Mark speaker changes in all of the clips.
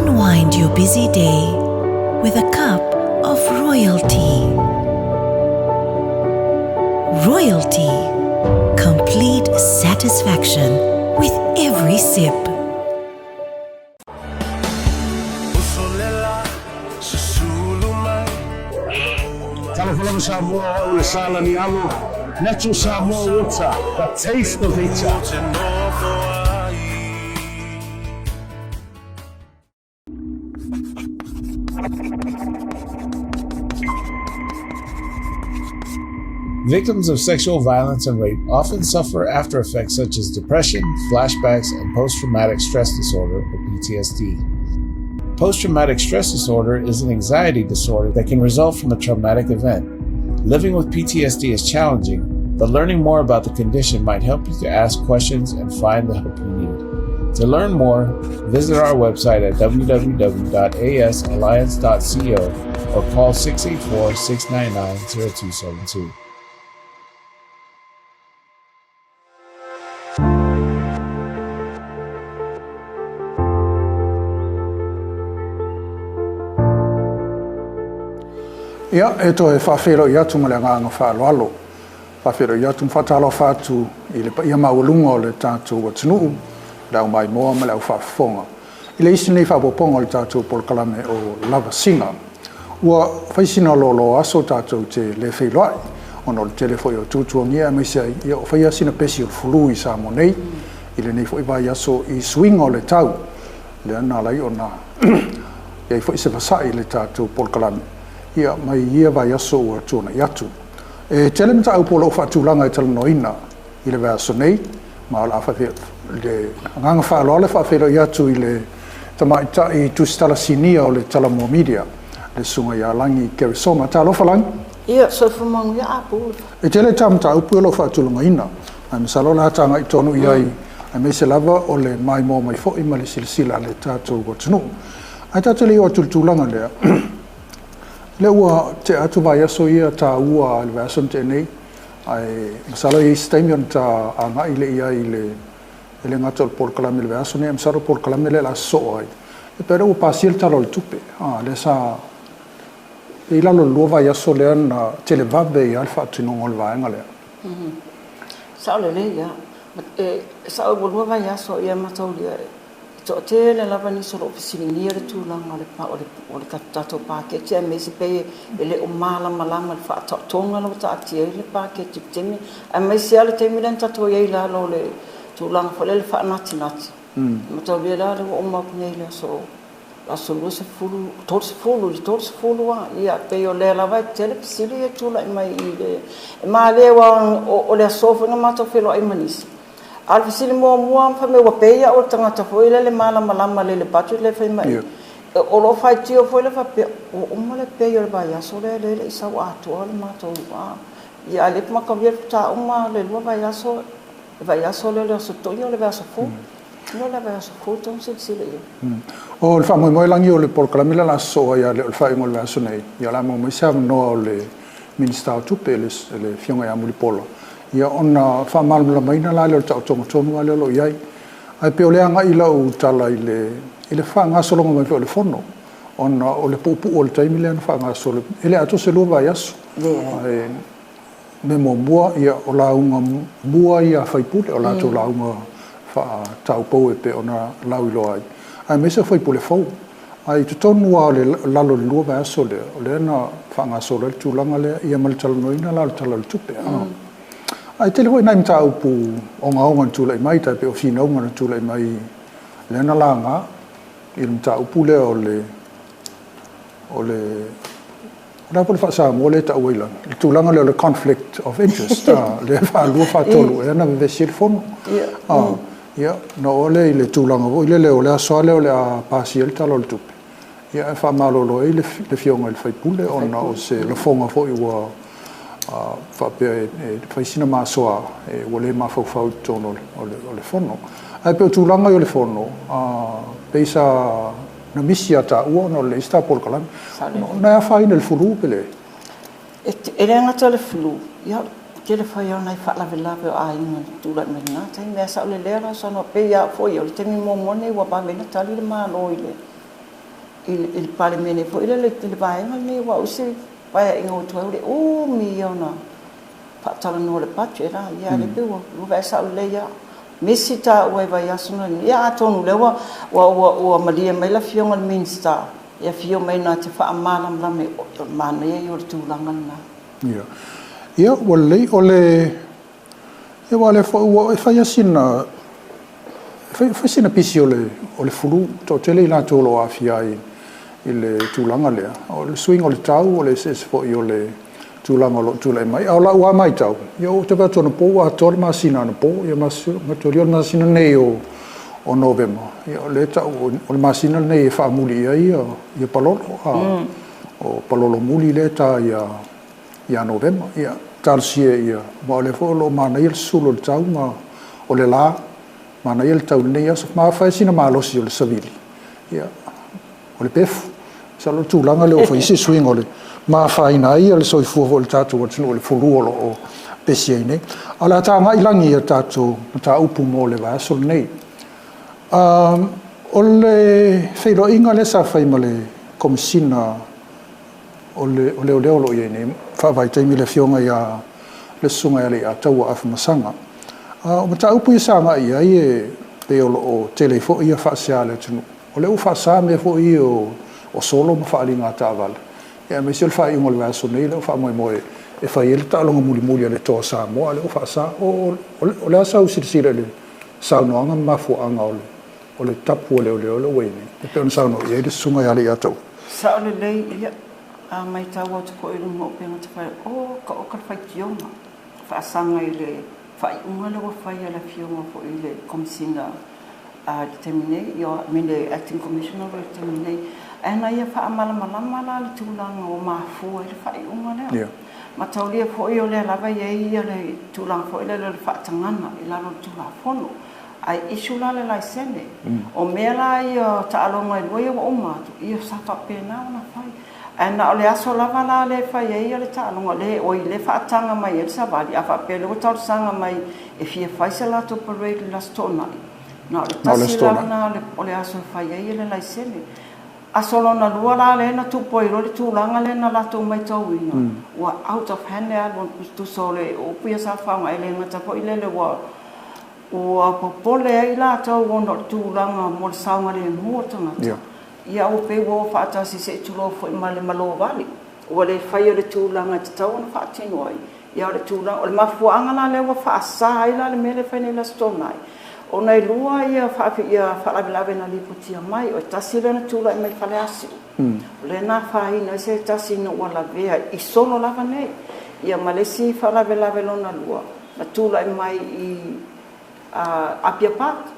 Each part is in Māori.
Speaker 1: Unwind your busy day with a cup of royalty. Royalty. Complete satisfaction with every sip.
Speaker 2: Talafalama Samoa o le sala ni alo. Natural Samoa water, the taste of it. Victims of sexual violence and rape often suffer after effects such as depression, flashbacks, and post-traumatic stress disorder, or PTSD. Post-traumatic stress disorder is an anxiety disorder that can result from a traumatic event. Living with PTSD is challenging, but learning more about the condition might help you to ask questions and find the help you need. To learn more, visit our website at www.asalliance.co or call 684-699-0272.
Speaker 3: Ia, e to e whawhero i atu male nganga whaaloalo. Whawhero i atu mwhatalo whātu i le pa ia maulunga o le tātou atunuu, rau mai moa male au whawhonga. I le isi nei whapoponga o le tātou polkalame o lava singa. Ua whaisina lolo aso tātou te le whailoai, ono le telefoi o tūtuangia mai sia ia o whaia sina pesi o fulu i Samo nei, i le nei fwoi vai aso i swinga o le tau, le ana lai o na, ia i fwoi se pasai le tātou polkalame. Ia mai ia vai aso ua tūna i atu. E tele mita au polo whaatūlanga i tala noina i le vaso nei, ma o la awhawhia le nganga whaaloa le whawhero i atu i le tamaita i tūstala sinia o le tala mua media, le sunga i alangi Kerisoma. Tā lofa langi?
Speaker 4: Ia, so whamangu ia apu.
Speaker 3: E tele tamita au puelo whaatūlanga ina, ai misalo la tanga i tonu i ai, ai me se lava o le mai mō mai fo i ma le silasila le tātou watunu. Ai tātou le o tūlanga lea, le ua te atu vai aso ia tā ua le vason te nei, ai masalo i stamion tā anga i le ia i le ngato le polkalame le vason nei, masalo polkalame le la so ai. E pere ua pasiel talo le tupe, le sa i lalo lua vai aso lea na tele vave i alfa atinongo le vaenga lea.
Speaker 4: Sao le ia, sao lua vai aso ia matau lia to te le lava ni solo pisini le tūlanga le pa o le tato pakete me se pe ele o mala malama le fa tonga lo ta atia le pakete temi a me se ale temi le tato ye la lo le tūlanga fo le fa nati ma to le la o ma pne le so la solo se fulu wa ia pe o le lava te le pisini e tūla mai i ma le wa o le sofa na ma to felo ai manisi al fisili mua fa me wa peia o tangata foi le malama le budget le fai mai o lo fai tio foi le fa pe o mo le peia le vai aso le isa wa atu le mato wa ia le ma ka vier ta uma le lo vai aso le so to yo le vai aso fu no le vai aso fu ton se le
Speaker 3: o le fa mo langi o le polkalame la so ia le fa mo le aso nei ia la mo sa no le minister tu peles le fionga ya mulipolo ia ona fa mal la maina la le tau tonu ale lo iai ai pe ole anga ila u tala ile fa nga solo mo le fono ona o le pupu o le taimi le fa nga solo ele atu se lo vai aso ai me mo bua ia o la unga bua ia fai pule o la to la unga fa tau po e pe ona la lo ai me se fai pule fo ai tu tonu ale la lo lo vai aso le na fa nga solo tu langa le ia mal tala noina la tala le tupe ai te loi nai mta upu onga tūlai mai tai pe o fina onga tūlai mai le na langa i mta upu le o le na pole fa sa mo le ta wela il tūlanga le conflict of interest le fa lu fa tolu e na ve sil fon ia no le ile tūlanga vo ile le o le so le a pasiel talo le tupe ia fa malo lo ile le fionga il fai pule ona o se le fonga fo i wa fa pe fa sina ma soa e wole ma fa tono o le fono ai pe tūlanga o le fono pe sa na misia ta uo no le sta polkalame na fa ina le fulu pele
Speaker 4: e le ngata le fulu ia ke le fa ia nai fa la vela pe ai na tūla me na tai me sa le lera so no pe ia fo ia le temi mo mone wa ba me na tali le ma lo ile il palimene fo ile le vai ngai wa usi vai ingo tu le o mi ona pa tala no le patera ya le pe wo vai sa le ya misita wa vai asuna ya tonu le wa malia mai la fionga minsta ya fio mai na te fa amala me mana ya yo tu langana
Speaker 3: ya wale ole e wale fo fa ya sina fa sina pisio le fulu to tele la to lo afia ile tulanga le o le swing o le tau o le ses fo yo le tulanga lo tula mai o la wa mai tau yo te va tonu po a tor masina no po yo masu material masina ne o november yo le tau o le masina ne fa muli ai yo palolo o palolo muli le ta ya november ya tarsie ya mo le fo lo mana il sulo tau ma o le la mana il tau ne ya ma fa sina ma lo si o le savili ya o le pef salo tulanga le o fa isi swing o le ma fai nai le soi fu vol tatu o tunu le fulu o pesie ne ala ta nga ilangi tatu ta upu mo le va sol nei o le feilo inga le sa fai male kom sina o le lo ye ne fa vai te mi le fionga ya le sunga le a tau af masanga o ta upu sa nga ia e pe o telefo ia fa sia le tunu o le u fa sa me fo o solo ma fa linga taval ya me sil fa ingol va so nei le fa mo e fa il ta longa muli le to sa mo le fa sa o le sa usir le sa no anga ma fu anga o le tapu le we ni pe on sa no ye de sunga ya le ato
Speaker 4: sa le ya a mai ta wa ko i mo pe ta fa o ka fa tioma fa sanga ile fa unga le fa ya la fioma fo ile komsinga a determine yo minde acting commissioner determine ana ia fa malama le tulanga o mafu le fa unga le ma taulia fo yo le lava ia le tulanga fo ile le fa tangana ila lo tula fono ai isula le laisene o mela ia ta alonga i o ma ia sa fa pena na fa ana ole aso lava la le fa ia le ta alonga le o ile fa tanga mai e sa vali a fa pele o tal sanga mai e fia fa se la to parade la stona no le tasila na le ole aso fa ia le laisene asolo na lua la le na tu poi ro tu langa le na la tu mai tau ina wa out of hand le al tu sole o pia sa fa ngai le ngata po ile le wa o popole ai la tau no tu langa mo sa ngale mo tanga ia o pe wo fa ta si se tu lo fo male malo vali o le fa le tu langa tau na fa tino ai ia le tu langa o le mafuanga la le wa fa sa ai la le mele fa ne la stonai o nei lua ia fa la na liputia mai o tasira na tula mai fale asi le na fa ina se tasino wala vea I solo lava nei ia malesi fa la na lua na tula mai I apia pat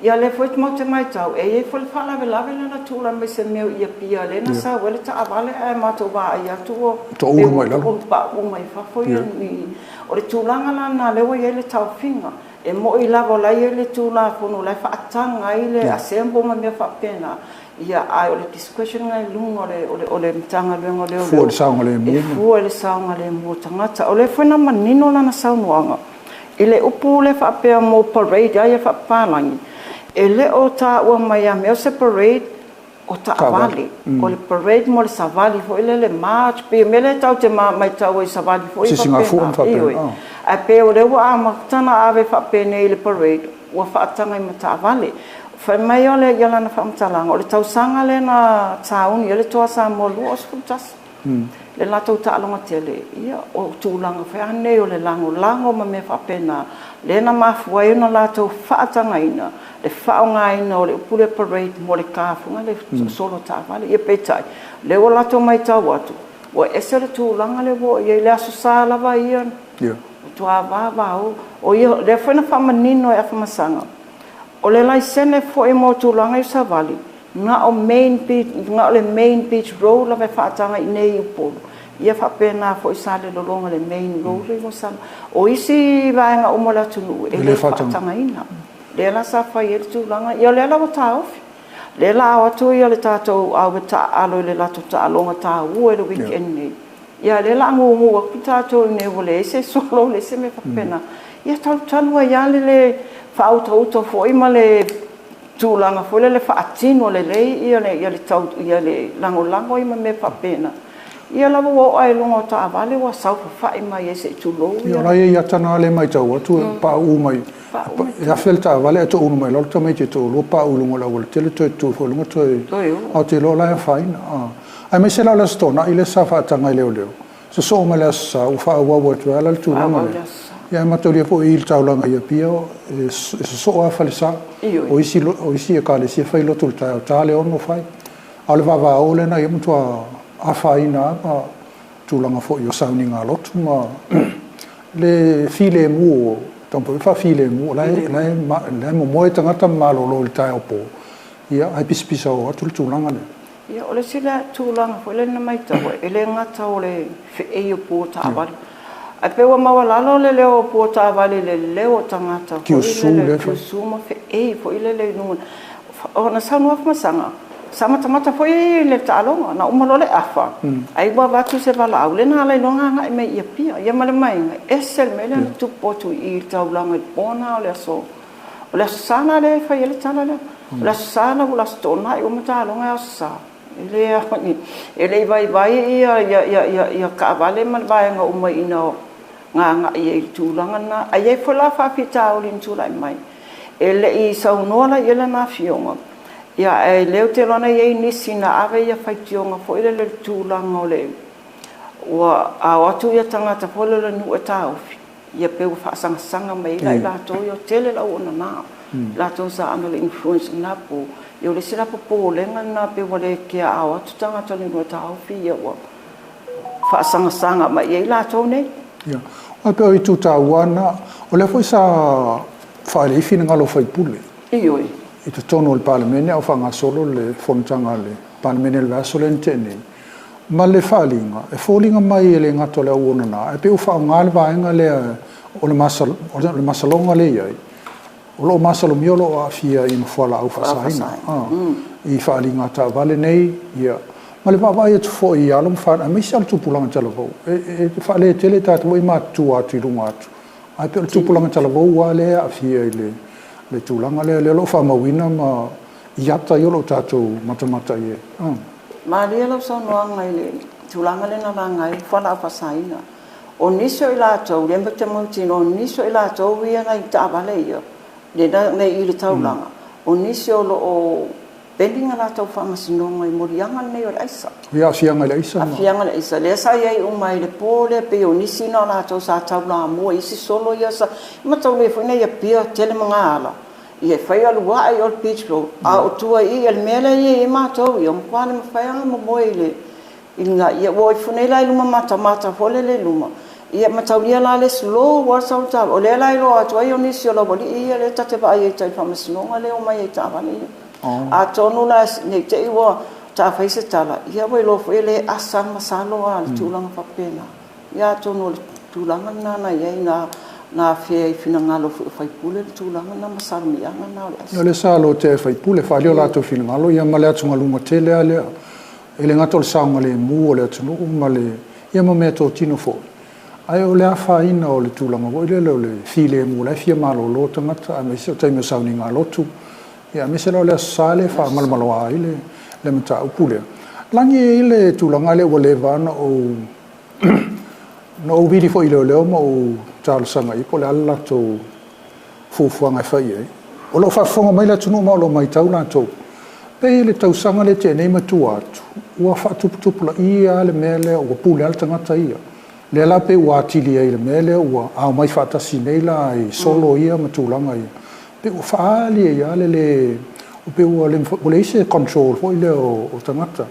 Speaker 4: ia le foi mo te mai tau e foi fa la na tula mai se meu ia pia le na sa wele ta avale e mato ba ia tu
Speaker 3: to u mai la
Speaker 4: o mai fa foi ni o le tulanga na le wa ia le tau finga e mo I lava la ia le tula fono la fa atanga ile asembo ma me fa pena ia ai o le discussion ngai lungo o le mtanga lungo le
Speaker 3: fu le saunga le mo
Speaker 4: fu le saunga le mo tangata o le fona manino la na saunuanga ile upu le fa pe mo parade ia fa palangi ele o ta o mai a me separate o ta vale o le parade mo le savali fo ile le march pe mele tau te mai tau I savali fo
Speaker 3: I fa pena
Speaker 4: a pe o le wa matana ave fa pene le parade wa fa tanga I mata vale fa mai ole yala na fa mtalanga o le tau sanga le na taun ile to sa mo lu os futas le la to ta longa tele ia o tulanga fa ane o le lango ma me fa pena le na ma fu ai na la to fa tanga ina le fa nga ina o le pule parade mo le ka fu le solo ta vale ia pe tai le o la to mai ta watu o ese le tulanga le wo ia le aso sala va ia tu ava o ia le foi na fama nino e fama sanga o le lai sene foi mo tu langa I savali nga o main beach road la fa tanga I nei po ia fa pena foi sale lo longa le main road mo sam o isi va nga o mola tunu e le fa tanga ina le la sa fa ia tu langa ia le la ta off le la o tu ia le tato au ta alo le la ta longa ta u e le weekend nei ia le la ngu kita to ne vole se solo le se me fa pena ia tal ia le fa auto foi male tūlanga fo le whaatino le ia le tau ia le lango i me papena. Ia lava wo ai lungo ta avale wa sau fa mai ese tulo.
Speaker 3: Ia la ia tana le mai tau tu pa u mai. Ya felta vale to un mai lo to mai to lo pa u lungo la wol tele to fo lungo to. Au te lo la fine. Ai me se la stona ile sa fa tanga leo. So ma la sa u fa wa tu ala tu lungo. Ya ma to le fo il tau langa ia pio so a fa le sa. O isi ka le si fa lo tu ta le ono fai. Al va ole na ia mtu a faina ma tūlanga fo i o sauni ngā lotu ma le file mu tampo fa file mu lai mo moe tangata malolo le tai opo ia ai pisa o atu tūlanga le
Speaker 4: ia ole sila tūlanga fo le na mai tau ele ngata o le fe e o po ta avale a pe wa mawalalo le leo po ta avale le leo tangata
Speaker 3: ki o su le
Speaker 4: ki o su ma fe e fo ile le nunga o na sanu af masanga sama tamata foi le talonga na umalo le afa ai ba tu se vala au le na le longa nga me ia pia ia male mai esel me le tu potu I taulanga bona le so le sana le fa ile tana le sana la stona I umata longa sa ele vai ia ka vale mal vai nga umai ino nga ia tulanga na ai fola fa pita ulin tulai mai ele I saunola ile na fionga ia e leo te lona ia nisi na ave ia whaitionga fo ile le tūlanga o le ua a watu ia tangata fo le nu e tāufi ia peu whaasanga mai lai lato ia tele lau ona nā lato sa ana le influence na po ia le sila po lenga na pe wale kia a watu tangata le nu e tāufi ia ua whaasanga mai ia lato nei
Speaker 3: ia a pe o I tu tāuana o le fo sa whaile I whina ngalo whaipule
Speaker 4: ioi
Speaker 3: I te tono le palemene au whanga solo le whonutanga le palemene le vaso le ntene. Ma le whalinga, e wholinga mai e le ngato le auona nā, e pe u whao ngā le vaenga le o le masalonga le iai. O lo masalo miolo a fia I mwhala au whasaina. I whalinga ta vale nei, ia. Ma le wawai atu fo I alum whana, me si alu tupulanga talavou. E whale tele tātua I mātua atu I runga atu. Ai pe alu tupulanga talavou wa le a fia I le tūlanga le lo whamawina ma iata I o lo tātou matamata I e.
Speaker 4: Ma lia lau sa noanga I le tūlanga le na rangai, whala pasaina. O niso I lātou, lemba te mautino, o niso I lātou ia ngai tāwale ia. Le na ngai I le taulanga. O niso lo o bendinga lātou whangasinonga I morianga nei o le aisa.
Speaker 3: Ia fianga le aisa.
Speaker 4: A fianga le aisa. Le sa iai umai le pōle pe o nisi na lātou sa taulanga mua isi solo ia sa. Matau le whune ia pia tele mga ala. Ia whai alu wa ai o Beach Road. A o tua I el mele I mātou I o mpane ma whai anga mo moe le. I nga ia o I whune lai luma mata fole le luma. Ia matau lia la le slow wa sau ta. O le lai lo atu ai o nisi o la boli ia le tate pa ai tai whamasinonga le o mai ai tāwane ia. A tonu la nei te iwa ta whaise tala. Ia wai lo fwe le asa masalo a le tūlanga whapena. Ia tonu le tūlanga nana iai na fea I whina ngalo whaipule le tūlanga na masalo mianga na le asa.
Speaker 3: Ia le salo te whaipule, whaleo lato whina ngalo, ia ma le atu ngalunga tele a lea. E le ngato le saunga le mu o le atu nuku, ma le ia ma mea tō tino fo. Ai o le a whaina o le tūlanga wo, ile leo le file mu, le fia malo lo tangata, a me se o taimeo sauni ngā lotu. Ia me se lo le sale fa malmalo ai le mata upule. Langi ile tūlanga le o le vana o no o vidi fo ile leo ma o tālasanga I po le ala tō fufuanga I whai e. O lo whafonga mai la tunu ma o lo mai tau la tō. Pei le tausanga le te nei matua atu. Ua whaatuputupula ia le mele o pule ala tangata ia. Le ala pe ua atili ai le mele ua au mai whaatasi nei la I solo ia matulanga ia. Pe ua whaali e ia le o pe ua le ise control fo ile o tangata.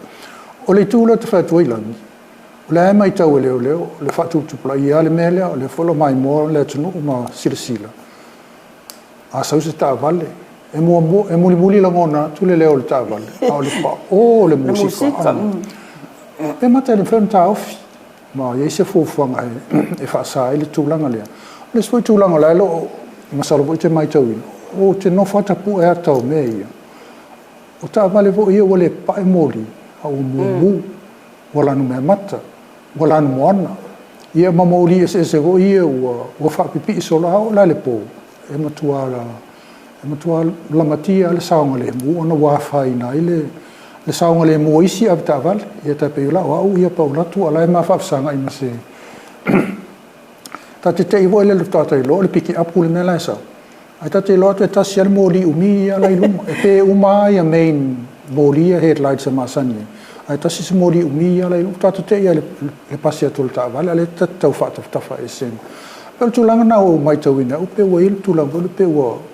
Speaker 3: O le tūla te whaatuailangi. Le mai tau leo le whaatuputupula ia le mele o le wholo mai moa le tunu ma sila. A sau se tā vale. E muli langona tu le leo le tā vale. A o le pa o le musika. E mata le whenu tā ofi. Ma ia se fufuanga e whaasa le tūlanga lea. Le swai tūlanga le lo masalo po I te mai tau ino. O te no whatapu e atau me ia. O tā vale vo ia wale pae mori. A o mumu. Walanu me mata. Walanu moana. Ia mamauli e se vo ia ua whapipi I sola hao la le po. E matua la matua lamatia le saunga le mu ona wa fai na ile le saunga le mu isi abtaval ia ta pe la wa ia pa una tu ala ma fa sanga ima se ta te ivo le ta ta lo le piki apu le mela sa ata te lo te ta sial moli umi ala ilum e pe uma ia main moli headlights ma sani ata si moli umi ala ilum ta te ia le pasia tul ta vala le ta tau fa ta fa esen pel tu langa na o mai tawina o pe wa il tu langa le pe wa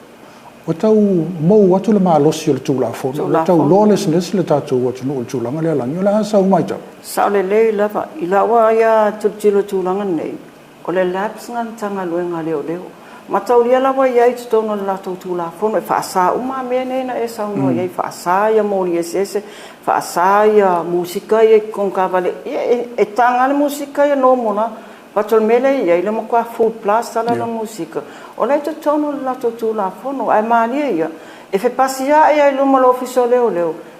Speaker 3: o tau mou atu le malosi o le tulafono o tau lawlessness le tatou atu no o le tulaga le alagi o le a sau mai tau
Speaker 4: saolelei lava i laua ia tulutilo tulaga nei o le laps galataga luega leoleo mataulia lava iai totonu o le latou tulafono e faasā uma mea nei na e saunoa iai faasā ia moli esese faasā ia musika ia konkavale ia e taga le musika ia nomona patol mele ia ile mo kwa food plus ala la musika ona to tono la to la fono ai mani ia e fe pasia ia ile mo lo fiso leo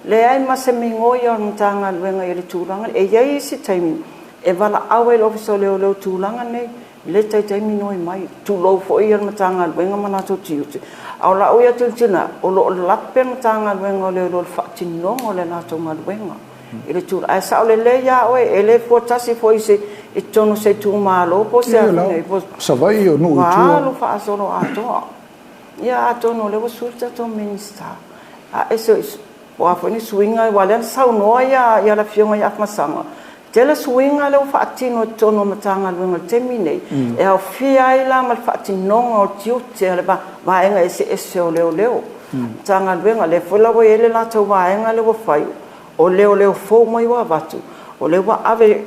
Speaker 4: le ai ma se mingo ia mtanga wenga ile tulanga e ia si time e vala awe lo fiso leo tulanga nei le tai minoi mai tu lo fo ia mtanga wenga mana to tiuti au la o ia tultina o lo lappe mtanga wenga leo fa tinno mo le na to wenga ele tu ai sa le ya oe ele fo tasi fo ise e tono se tu malo po se ne po
Speaker 3: sa vai o no tu
Speaker 4: lo fa solo ato ya ato no le sulta to minister a eso o afoni swinga wala sa no ya la fionga ya masanga tele swinga le fa tino tono matanga lo termine e au fia ila mal fa tino o tiu tele ba enga ese o leo tanga venga le fola wo ele la to va enga le wo fai o leo fo mai wa vatu o le wa ave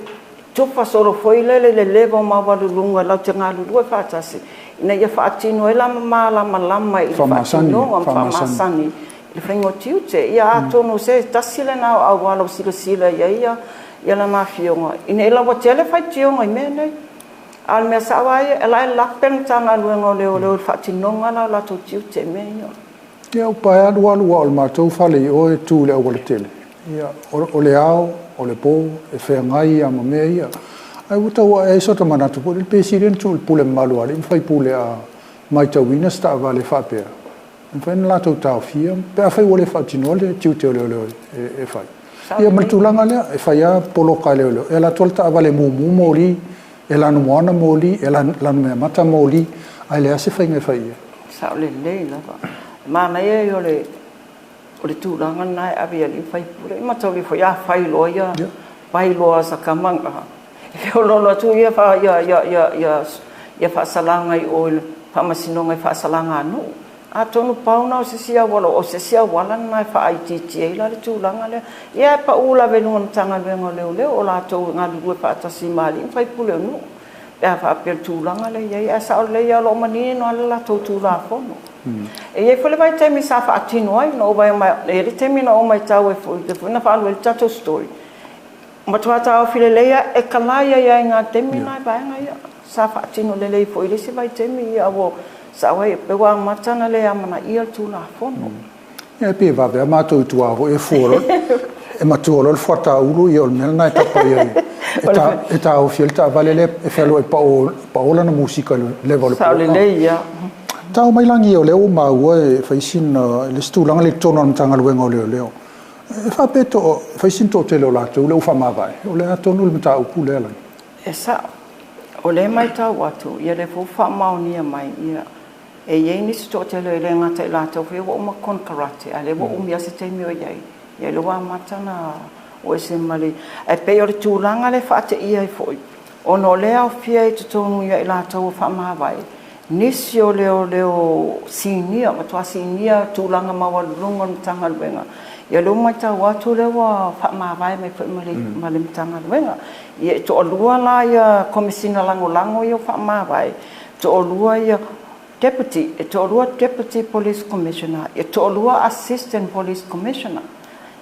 Speaker 4: tupa soro foi le levo ma wa lunga la tanga lu dua fatasi ina ia fatino ela mala malama i fatino am famasani il fengo tiute ia atono se tasile na a wala sila ia la mafionga ina ela wa tele fatio mai mene al me sawai ela la pen tanga lu leo fatino ngala la to tiute me
Speaker 3: ia o pa ya lu ma to fale o e tu le o tele ia o le ao o le po e whengai a mamea ai uta ua e sota manatu po il presidente tu il pule malu ali fai pule a mai tawina sta vale fa per fai na tau tau fia pe fai o le fa tinole tiu te le e fai ia maltulanga le e fai a polo ka le e la tolta vale mu moli e la no mona moli e la no mata moli ai le se fai ngai fai
Speaker 4: sa le la ma na e o le tūranga nai avi ali fai pure ma tau li foi a fai loia fai loa sa kamanga e o lono tu ia fa ia fa salanga i o fa masinonga fa salanga no a tonu pauna o se sia wala nai fa ITT la le tūranga le ia pa ula venu tanga vengo leo o la tau nga lu fa tasi mali fai pure no e fa per tūranga le ia sa le ia lo mani no la tau tūra fono e ia fole vai temi sa fa atino ai no vai mai e temi no mai tau e foi na fa le tato story ma tua tau fileleia e kalaya ia nga temi na vai nga sa fa atino le foi le se vai temi ia wo sa vai pe wa matana le amana ia tu na fono
Speaker 3: e pe va be ma tu avo e foro e ma tu lo fota ulu io nel na ta pa ia e ta o filta vale le e felo e paola na musica le vole
Speaker 4: sa le ia
Speaker 3: tau mai langi o leo maua e faisin le stulanga le tono na tanga luenga o leo e fa peto faisin to te leo lato leo fa mavai o le atonu le mta upu le lang
Speaker 4: e sa o le mai tau watu ia le fu fa maunia mai ia e ye ni sto te le ngata lato fe o ma kon karate ale wo umia se te mi o ia ia le wa matana o se mali e pe o le tulanga le fa te ia foi o no le au fia i tonu ia lato fa mavai nisi o leo sinia ma tua sinia tulanga mawalunga mtanga luenga ia lo mai tau atu lewa fa mawai mai fa mali mtanga luenga ia to olua la ia komisina lango ia fa mawai to olua ia deputy police commissioner ia to olua assistant police commissioner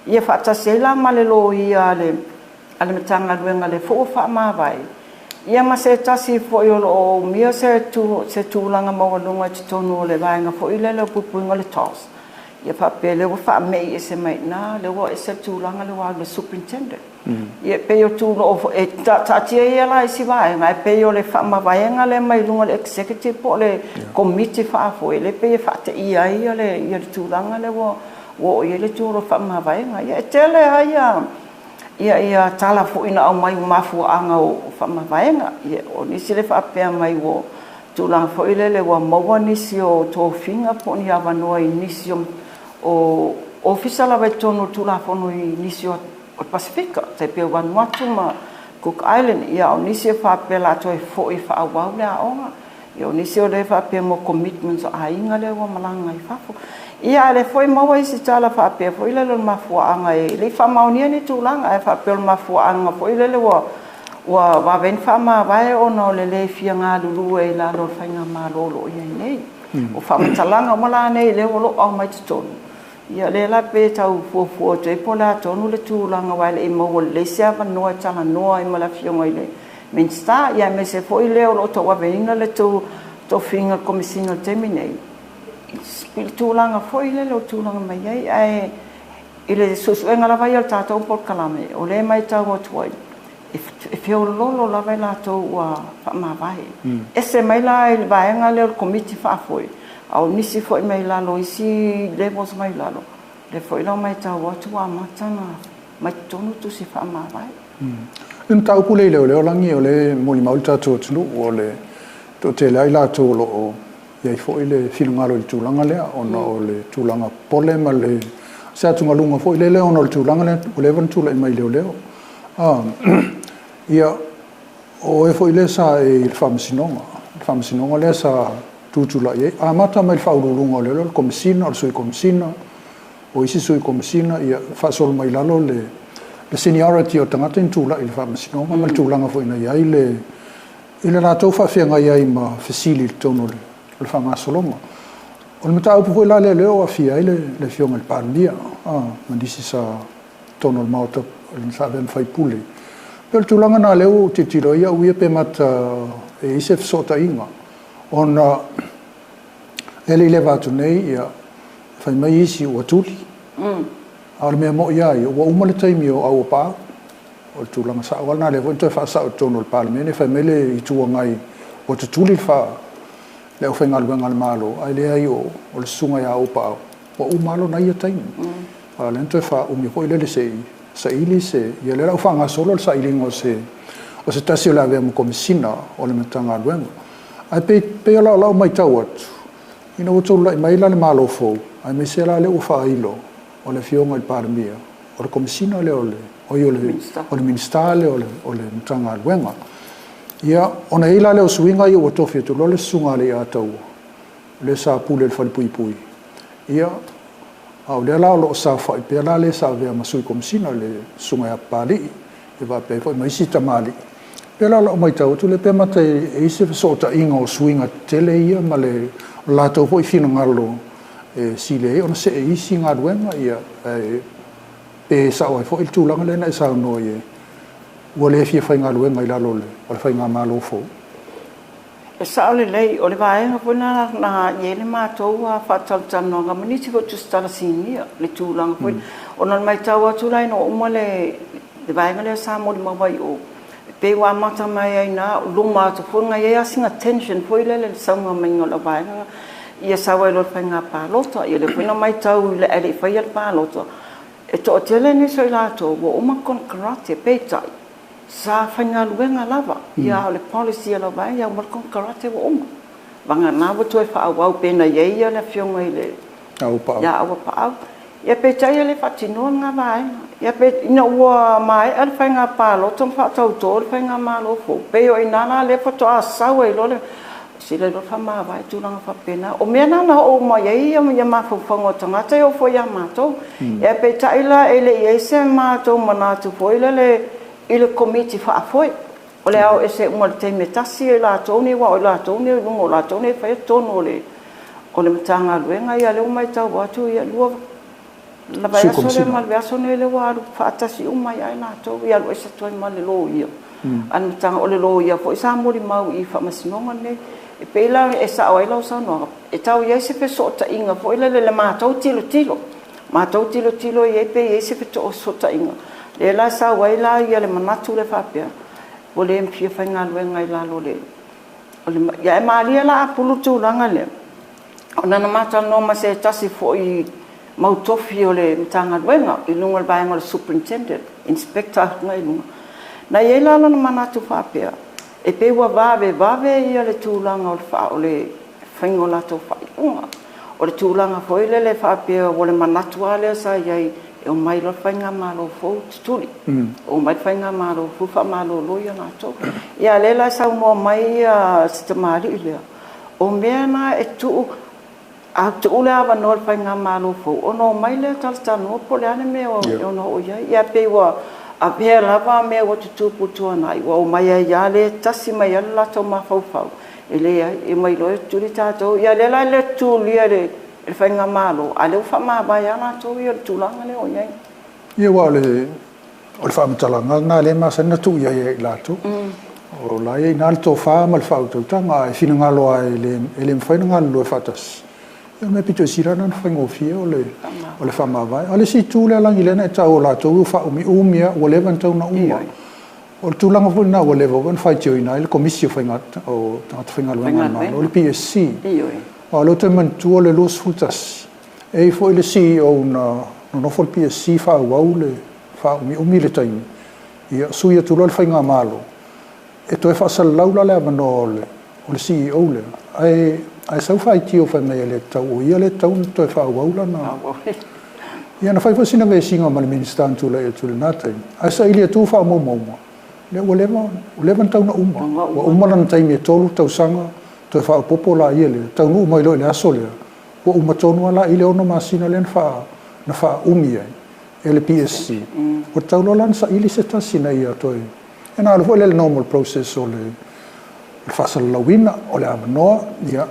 Speaker 4: ia fa tasela malelo ia ale mtanga luenga le fo fa mawai ia ma se tasi fo yo o mia se tu langa mo lunga te tonu le vainga fo ile le pupunga le tos ia fa pele wo fa me ese mai na le wo ese tu langa le wa le superintendent Ia pe o tu no e ta tia ia la si vai ngai pe o le fa ma vai nga le mai lunga le executive po le committee fa fo le pe fa te ia le tu langa le wo ia le tu ro fa ma vai nga ia tele ia tala fo ina au mai ma fu anga o fa ma vai nga ia o ni si le fa pe mai wo tu langa fo ile le wa mo ni si o to finga po ni ava no ni si o official ava tonu tu la fo no ni si o Pacifica te pe Vanuatu ma Cook Island ia o nisi fa pe la toi fo I fa wa le aonga ia o nisi o le fa pe mo commitments a inga le wa malanga I fa fo ia le foi mo wa si tala fa pe fo ile lo ma fo anga e le fa maunia ni tulanga e fa pe ma fo anga fo ile le wa ven fa ma vai o no le fia nga lulu e la lo fa nga ma lo ia nei o fa matalanga mala nei le lo au mai tonu ia le la pe tau fo te pola tonu le tūlanga wai le mo le sia va noa tala noa I mala fionga I le minsta ia me se foi le o to wa venga le to finga komisina terminate tūlanga foi le lo tūlanga mai ai ile susuenga la vai al tato por kalame o le mai tau o tuai e fio lolo la vai la to wa ma vai ese mai la il vaenga le committee fa foi au nisi foi mai lalo isi levels mai lalo le foi lo mai tau watu a matana mai tonu tu si fa ma vai
Speaker 3: tau pule le langi o le moli mau tatu tunu o le to te lai la to lo ia foi le filunga lo tulanga le ona o le tulanga pole ma le sa tunga lunga foi le ona le tulanga le o le van tula mai le ia o e foi le sa e il famsinonga le sa tutula ye amata mai faululunga le komisina o sui komisina o isi sui komisina ia fa sol mai lalo le seniority o tangata tula il famsinonga mal tulanga foi na ia ile la to fa fenga ia ma facility tono le fanga soloma o le mata upu la le o afia le fionga il pardia ma disi sa tono il mauta il sa ben fai pule per tulanga na leo titilo ia uia pe mata e isef sota inga ona ele leva tu nei ia fai mai isi o tuli al me mo ia o uma le taimi o au pa o tulanga sa wala le vo to fa sa tono il parlemene fai mele I tu ngai o tuli fa le o fenga ngal malo ai le ai o le sunga ia o pa o umalo na ia taimi ale to fa o mi ko le sei sa ili se ia le fa nga solo sa ili ngo se o se tasio la vemo komisina o le metanga luenga ai pe la mai tau atu ina o tolu mai la le malo fo ai me se la le o fa ilo o le fionga il parmia o le komisina le o le ministale o le metanga luenga ia ona ila le o suinga ia o tofi tu le sunga le atau le sa pule le falpui ia au le la lo sa fa pe la le sa ve ma sui komisina le sunga ya pali e va pe foi mai sita mali pe la lo mai tau tu le pe mate e se sota ingo swinga tele ia ma le la to foi fino ngalo e si le ona se e singa duenga ia pe sa o foi tu langa le na sa no ye o le fia fai ngalo ngai la lo le o fai ngamalo fo
Speaker 4: e sa le lei o le vai na ye le matou a fatal tano nga maniti ko tustala sinia le tulang foi ona mai tawa tulai no umale de vai ngale sa mo le mawai o pe wa mata mai ai na luma to fo nga ia singa tension foi le sanga mai ngola vai ia sa wa lo fai nga pa loto ia le foi na mai tau le ele fai al pa loto e to tele ni so la to wo uma kon karate pe tai sa fanga luenga lava ia le policy la vai ia mo kon karate wo uma vanga na wo to fa wa pena ia le fionga ile
Speaker 3: au pa
Speaker 4: ia au pa ia pe tai le fatino nga vai ia pe ina wa mai al fanga pa lo tom fa tau to fanga ma lo fo pe o ina na le foto a sa we lo le si le lo fa ma vai tu nga fa pena o me na o ma ia ma fo fango tanga te o fo ia ma to ia pe tai la ele ia se ma to mana tu fo ile il committee fa foi o le au ese mo te metasi la toni wa la toni no la toni fa tono le o le tanga luenga ia le mai tau wa tu ia lu la vai so le mal verso ne le wa fa tasi mai ai la to ia lo ese to mal lo ia an tanga o le lo ia foi sa mo di mau I fa masinonga ne e pela e sa o ilo sa no e tau ia se pe so ta inga foi le ma tau tilo ia pe e se pe to so ta inga le la sa wai la ia le manatu le fapia o le mpia whainga luenga i la lo le ia e maalia la apulu tūlanga le o nana mata no ma se tasi fo i mautofi o le mtanga luenga i lunga le baenga le superintendent inspector ngai lunga na ia la lana manatu fapia e pe ua vave ia le tūlanga o le wha o le whaingo lato whainga o le tūlanga fo i le fapia o le manatu ale sa iai e o mai lo whainga malo fo tuturi o mai whainga malo fo wha malo loia na tō ia lela sa unua mai sita maari ilea o mea na e tuu a tuu le awa no le whainga malo fo o no mai le talatano po le ane mea o no o iai ia pe ua a pēr lava mea o tutu putua nai o mai a ia le tasi mai ala lato ma fau e lea e mai lo e turi tātou ia lela le tū lia le e whainga malo, a leo wha mai ana tō i o tūlanga leo iai.
Speaker 3: Ia wā le whaamatalanga, ngā le masana tū iai e lātou. O la iai nā le tō wha ma le whautautanga, e whina ngalo a e le mwhaina ngalo e whatas. Ia me pito sirana na whaingofia o le whamawai. A le si tū le alangi lena e tau o lātou i wha umia o lewa tau na uma. O le tūlanga fwina o lewa wan whaitio ina, i le komisi o whaingata o tangata whaingaluanga o le PSC. O lo te mantua le los futas. E foi le CEO na no foi PSC fa au le fa umi le taimi. Ia suia tu lo fainga malo. E to fa sal laula le mano le o le CEO le. Ai sau fa tio fa me le tau ia le tau to fa au la na. Ia na fa fo sina ve singa mal minister tu le na tai. Ai sa ile tu fa mo. Le o leva tau na uma. O uma na taimi tolu tau sanga. To fa popola ile tau nu mai lo le asole o uma tonu ala ile ono masina len fa na fa umia ele PSC o tau lo lan sa ile se tasina ia to e na lo le normal process o le fa sal lawina o le amno ia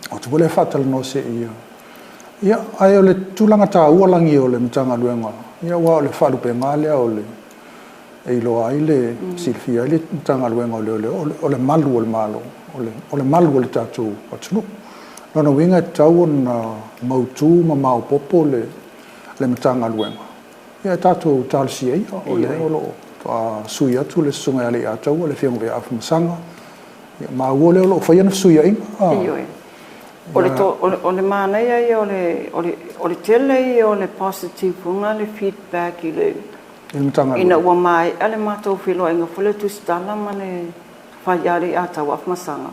Speaker 3: o tu le fatal no se ia ai o le tulanga ta u langi o le mtanga luenga ia wa le fa lu pe ngale o le e lo ai le Silvia le mtanga luenga o le malu o le malo o le malu o le tātou atunu. Lona winga tau na mautu ma mau popo le matanga luenga. Ia tātou tālsi ei o le olo sui atu le sunga ale atau o le whiangu vea afumasanga. Ia maa ua le olo whaiana sui ei.
Speaker 4: O le mana ia o le tele i o le positive unga le feedback i le ina ua mai ale mātou whiloa inga whule tustala ma le whaiari atau afmasanga.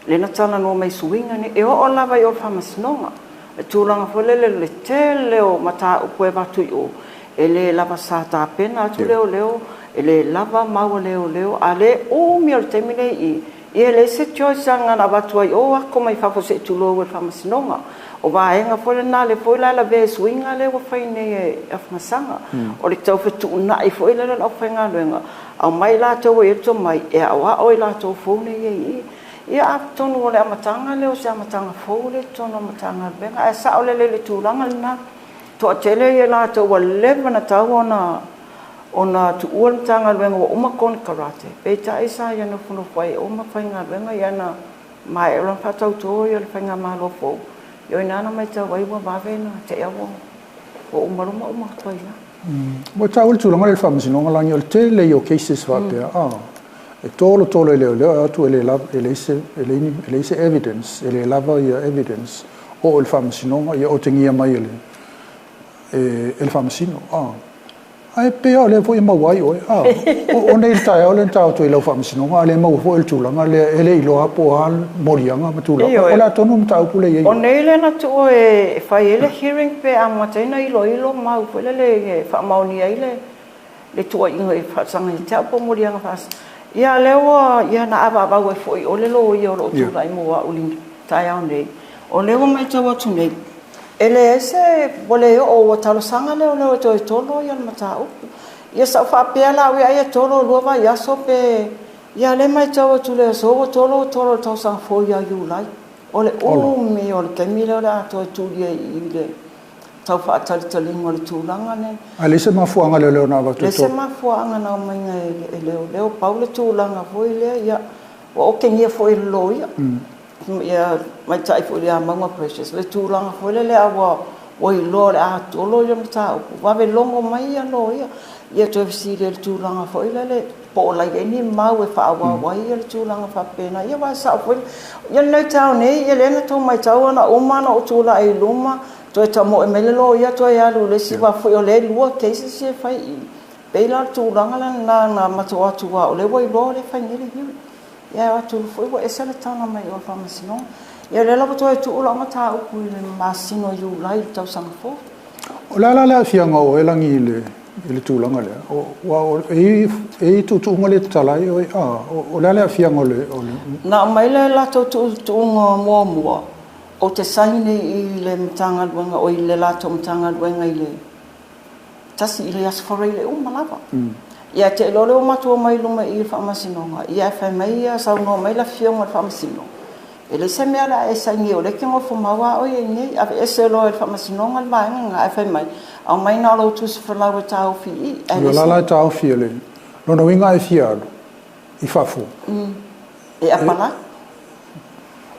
Speaker 4: Lena tala no mai suinga ni e o lava i o whamasinonga. E tūlanga whalele le tele o mata upoe watu i o. E le lava sa tā pena atu leo, e le lava maua leo, a le o mi o temine i e le se tioisanga na watu ai o ako mai whafo se tūlo o whamasinonga. O waenga whole nā le whoila la ve suinga le wa whaine e afmasanga. O le tau whetu una i whoila la au whainga luenga. Au mai la tau e to mai e awa o i la tau whone e ia aptonu o le amatanga leo se amatanga whole tono amatanga benga. E sa o le tūlanga lina. To a tele e la tau wa lewa na tau ona tu ua tanga luenga wa umakon karate. Pe ta isa ia no whono whai o ma whainga luenga ia na mai e ron whatau tō i o le whainga malo whou. Yo nana mai tau wai wa vavena te awo o umaruma umakwaila.
Speaker 3: Mo tau tu longa le whamasinonga langi o le te le o cases wapea. E tolo leo atu ele se evidence, ele lava ia evidence o le whamasinonga ia o te ngia mai ele whamasino. Ai pea le foi mawai o o nei tai o le tau tu i lau whamasinonga le mau fo el tulanga ele i loa po al morianga matula o la tonu tau pule ye
Speaker 4: o nei le na tu e fai ele hearing pe a mataina i lo mau pule le whamauni ai le tua ingo e whaasanga i tau po morianga whaas ia lewa ia na aba e foi o le lo i o lo tula i mua uli tai au nei o lewa mai tau atu nei ele ese bole o talo sanga leo to tolo ia matau ia sa fa pela we ia tolo luva ia so pe ia le mai tau tu le so tolo tau sa fo ia you like ole o me ole kemila la to tu ia ile tau fa tali ngol tu langa ne
Speaker 3: ale se ma fuanga leo na va to
Speaker 4: le se ma fuanga na mai leo paulo tu langa fo ile ia o kengia fo lo ia ia mai tai fo ia manga precious le tūlanga fo le awa oi lo a tolo yo mata wa ve longo mai ia no ia ia to si le tūlanga fo ila le po la ni mau e fa wa wa ia le tūlanga fa pena ia wa sa fo ia nei tau nei ia le na to mai tau ana o mana o tūla ai luma to ta mo e melelo ia to ia lu le si wa fo o le lua ke se fai pe la tūlanga la na mato atu wa o le wa lo le fai ni le ia wa tu fo wa esa le tana mai o fa masino ia le la to e tūlanga ta o ku le masino yu lai tau sang fo
Speaker 3: o la fianga o elangi le tūlanga le o e tu ngale talai o la fianga le
Speaker 4: na mai le la tu mo o te saine i le mtanga luenga o i le la to mtanga luenga i le tasi i le asfora i le umalava ia te lole o matua mai luma i whamasinonga ia whai mai ia sauno mai la fionga whamasino e le se mea la e saingi o le kingo fumawa o i nei a e se lo e whamasinonga le maenga nga e whai mai au mai na lo tu se whalau e tau fi i
Speaker 3: yo la la tau fi le no winga e fiado i fafu
Speaker 4: e apala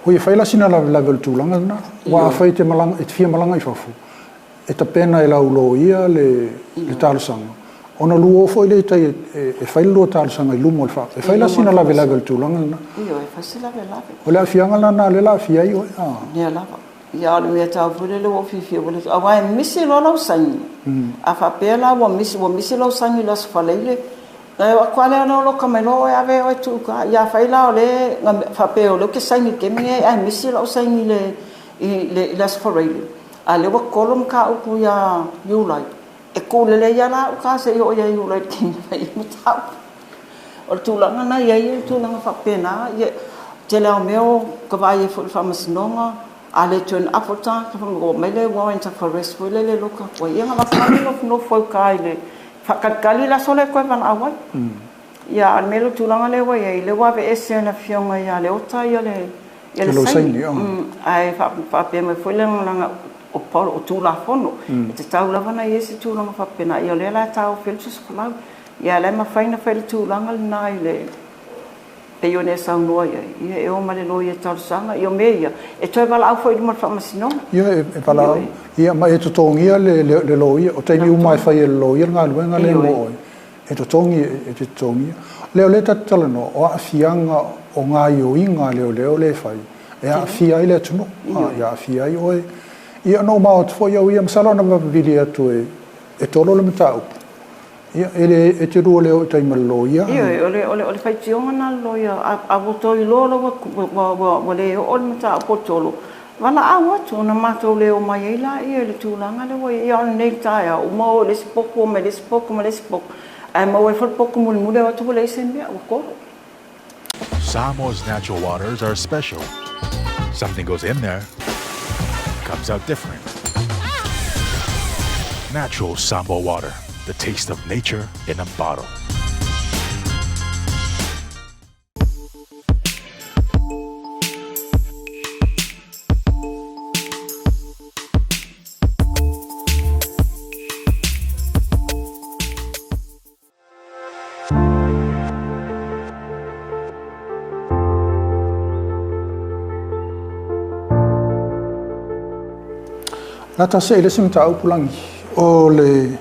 Speaker 3: o ia faila sina la level tūlanga na wa fai te malanga e fia malanga i fafu e ta pena e laulo ia le talusanga ona luo foi le tai e fai lo talusanga i lumo le fa e faila sina la level tūlanga na
Speaker 4: io e fai sila ve la
Speaker 3: o la fianga na le la fia i o
Speaker 4: ne la ia le mea tau fule le o fifi o le a wai misi lo lau sangi a fa pela wa misi lo sangi la sfaleile e wa kwale ana lo kamelo e ave o tu ka ia fai la o le fa pe o lo ke sangi ke me e misi lo sangi le la sfaleile a le wa kolom ka o ku ya yulai e ku le ia la ka se yo ia yulai kin fai mutau o tu la na ia tu la fa pena ia te la meo ka vai fo fa masnonga ale tun apota ka ngo mele wa inta forest fo le loka wa ia la fa no fo kai le fa kali la sole ko van awai ia al melo tulanga le wa ia le wa be ese na fionga ia le ota ia le sai ai fa pe me fo le nga o por o tula fono te tau la vana ese tulanga fa pena ia le la tau felsus flau ia le ma faina fel tulanga na ile pe yo ne sa no ia e o male lo ia tau sanga io meia e toi vala au foi mo fa masino
Speaker 3: ia e vala ia mai to tongia le lo ia o te ni mai fa ia lo ia nga luenga le lo e to tongia le tatala no o afianga o nga yo inga le fai e afia ile tuno ia afia io ia no ma fo ia ia msala na video tu e tolo le mtau ia e te ro le o tai malo ia
Speaker 4: ole fai tionga na lo ia a voto i lo wa le o mta potolo wala awa tu na mato le o mai ila ia le tulanga le wa ia nei tai o mo le spoko me le spoko ai mo e fo poco mo le o tu le sembe o ko
Speaker 5: Samoa's natural waters are special. Something goes in there, comes out different. Natural Sambo water, the taste of nature in a bottle.
Speaker 3: Nata se le sim tau pulangi o le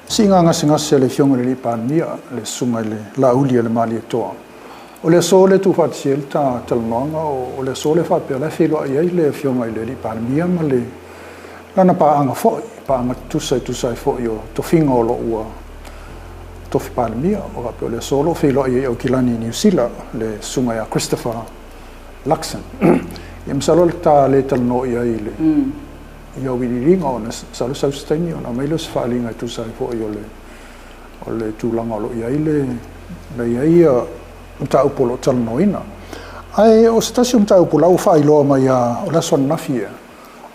Speaker 3: singa ngase le fionga le pania le sunga le lauli le mali toa o le sole tu fat siel ta talmanga o le sole fa pe la filo ai le fionga le pania ma le lana pa anga fo pa ma tu sai fo yo to finga o lo ua to pania o ka pe le solo filo ai o kilani New Zealand le sunga ya Christopher Luxon im salol ta le talno ai le ia wiringa ona salu sausteni ona mailos falinga tu sai fo o le tulanga lo ia ile na ia ta upolo talnoina ai o stasio ta upolo fa ilo mai o la son nafia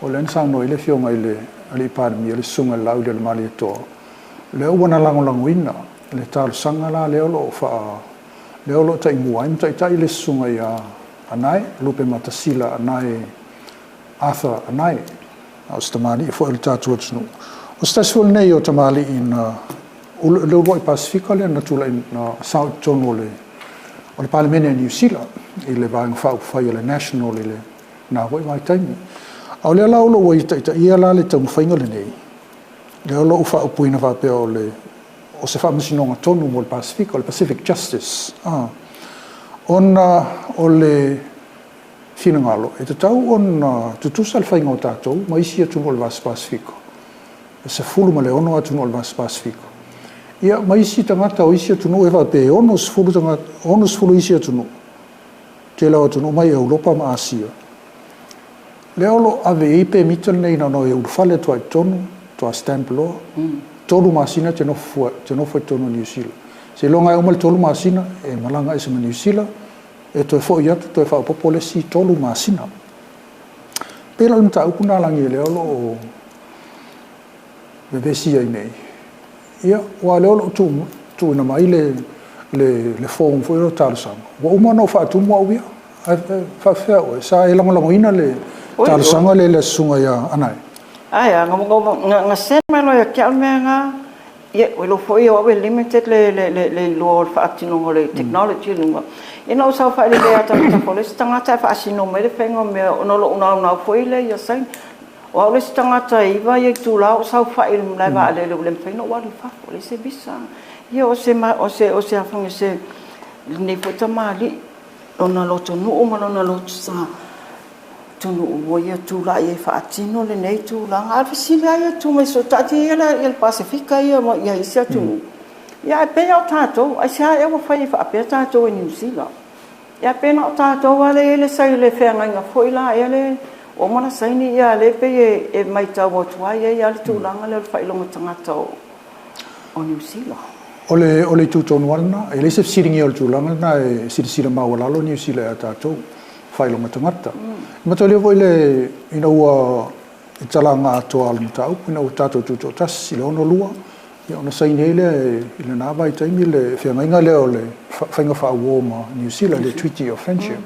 Speaker 3: o le nsa no ile fionga ile ali par mi le sunga lau del malito le ona langolanguina le tal sangala le lo fa le lo tai muaim tai le sunga ia anai lupe matasila anai Arthur anai os tamali fo il tatu tnu os tasful nei o tamali in le roi pacifica le natula in south tonole o le parliament in New Zealand ile bang fa le national ile na roi mai taimi au le la lo wai ta ia la le tam fainga le nei le lo fa puina va pe o o se whamasinonga tonu mo le Pacific Justice. Ona o le finangalo, e te tau on tutusa le whainga o tātou, ma isi atunu o le Vas Pacifico. E se fulu ma le ono atunu o le Vas Pacifico. Ia, ma isi tangata o isi atunu e wape, ono sfulu isi atunu. Te lau atunu mai Europa ma Asia. Le olo ave ipe mital nei na no e urfale tua tonu, tua stamp law, tolu masina te no foi tonu New Zealand. Se longa e umal tolu masina, e malanga e sema New Zealand, e to e fo iatu, to e wha popole si tolu masina. Pela lumta upuna langi le olo o bebesi ai nei. Ia, wa le olo tu ina mai le forum fo ilo talusanga. Wa umano wha atumu au ia, wha whiau, sa e lango ina le talusanga le sunga ia anai.
Speaker 4: Aya, nga sema lo ya kia menga, ye lo foi o limited le lo fatino le technology lunga. Ina usa fa le ya ta fole stanga ta fa sino me le fengo me no lo una foi le ya sai. O le stanga ta iba ye tu la usa fa il la va le fengo wa le fa le se bisa. Ye o se afanga se ne fota mali ona lo tonu o ona lo sa tunu woia tula e faatino le nei tula alfa sila ia tu me so tati il Pacifica ia mo ia isia tu ia pe o tato a sia e mo fai fa pe tato in New Zealand ia pe no tato wale le sai le fenga nga foi la ele o mona sai ni ia le pe e mai ta mo tua ia le tula le fai lo tangata o New Zealand
Speaker 3: ole tu tonu wana e le se siringi o tula na e sila mawala lo New Zealand tato failo matangata. Matole voi le ina ua italanga atoa al mtau, ina ua tato tuto tas ile ono lua, ia ona sainele ile nava i taimi le whiangainga leo le whainga wha woma New Zealand, le Treaty of Friendship.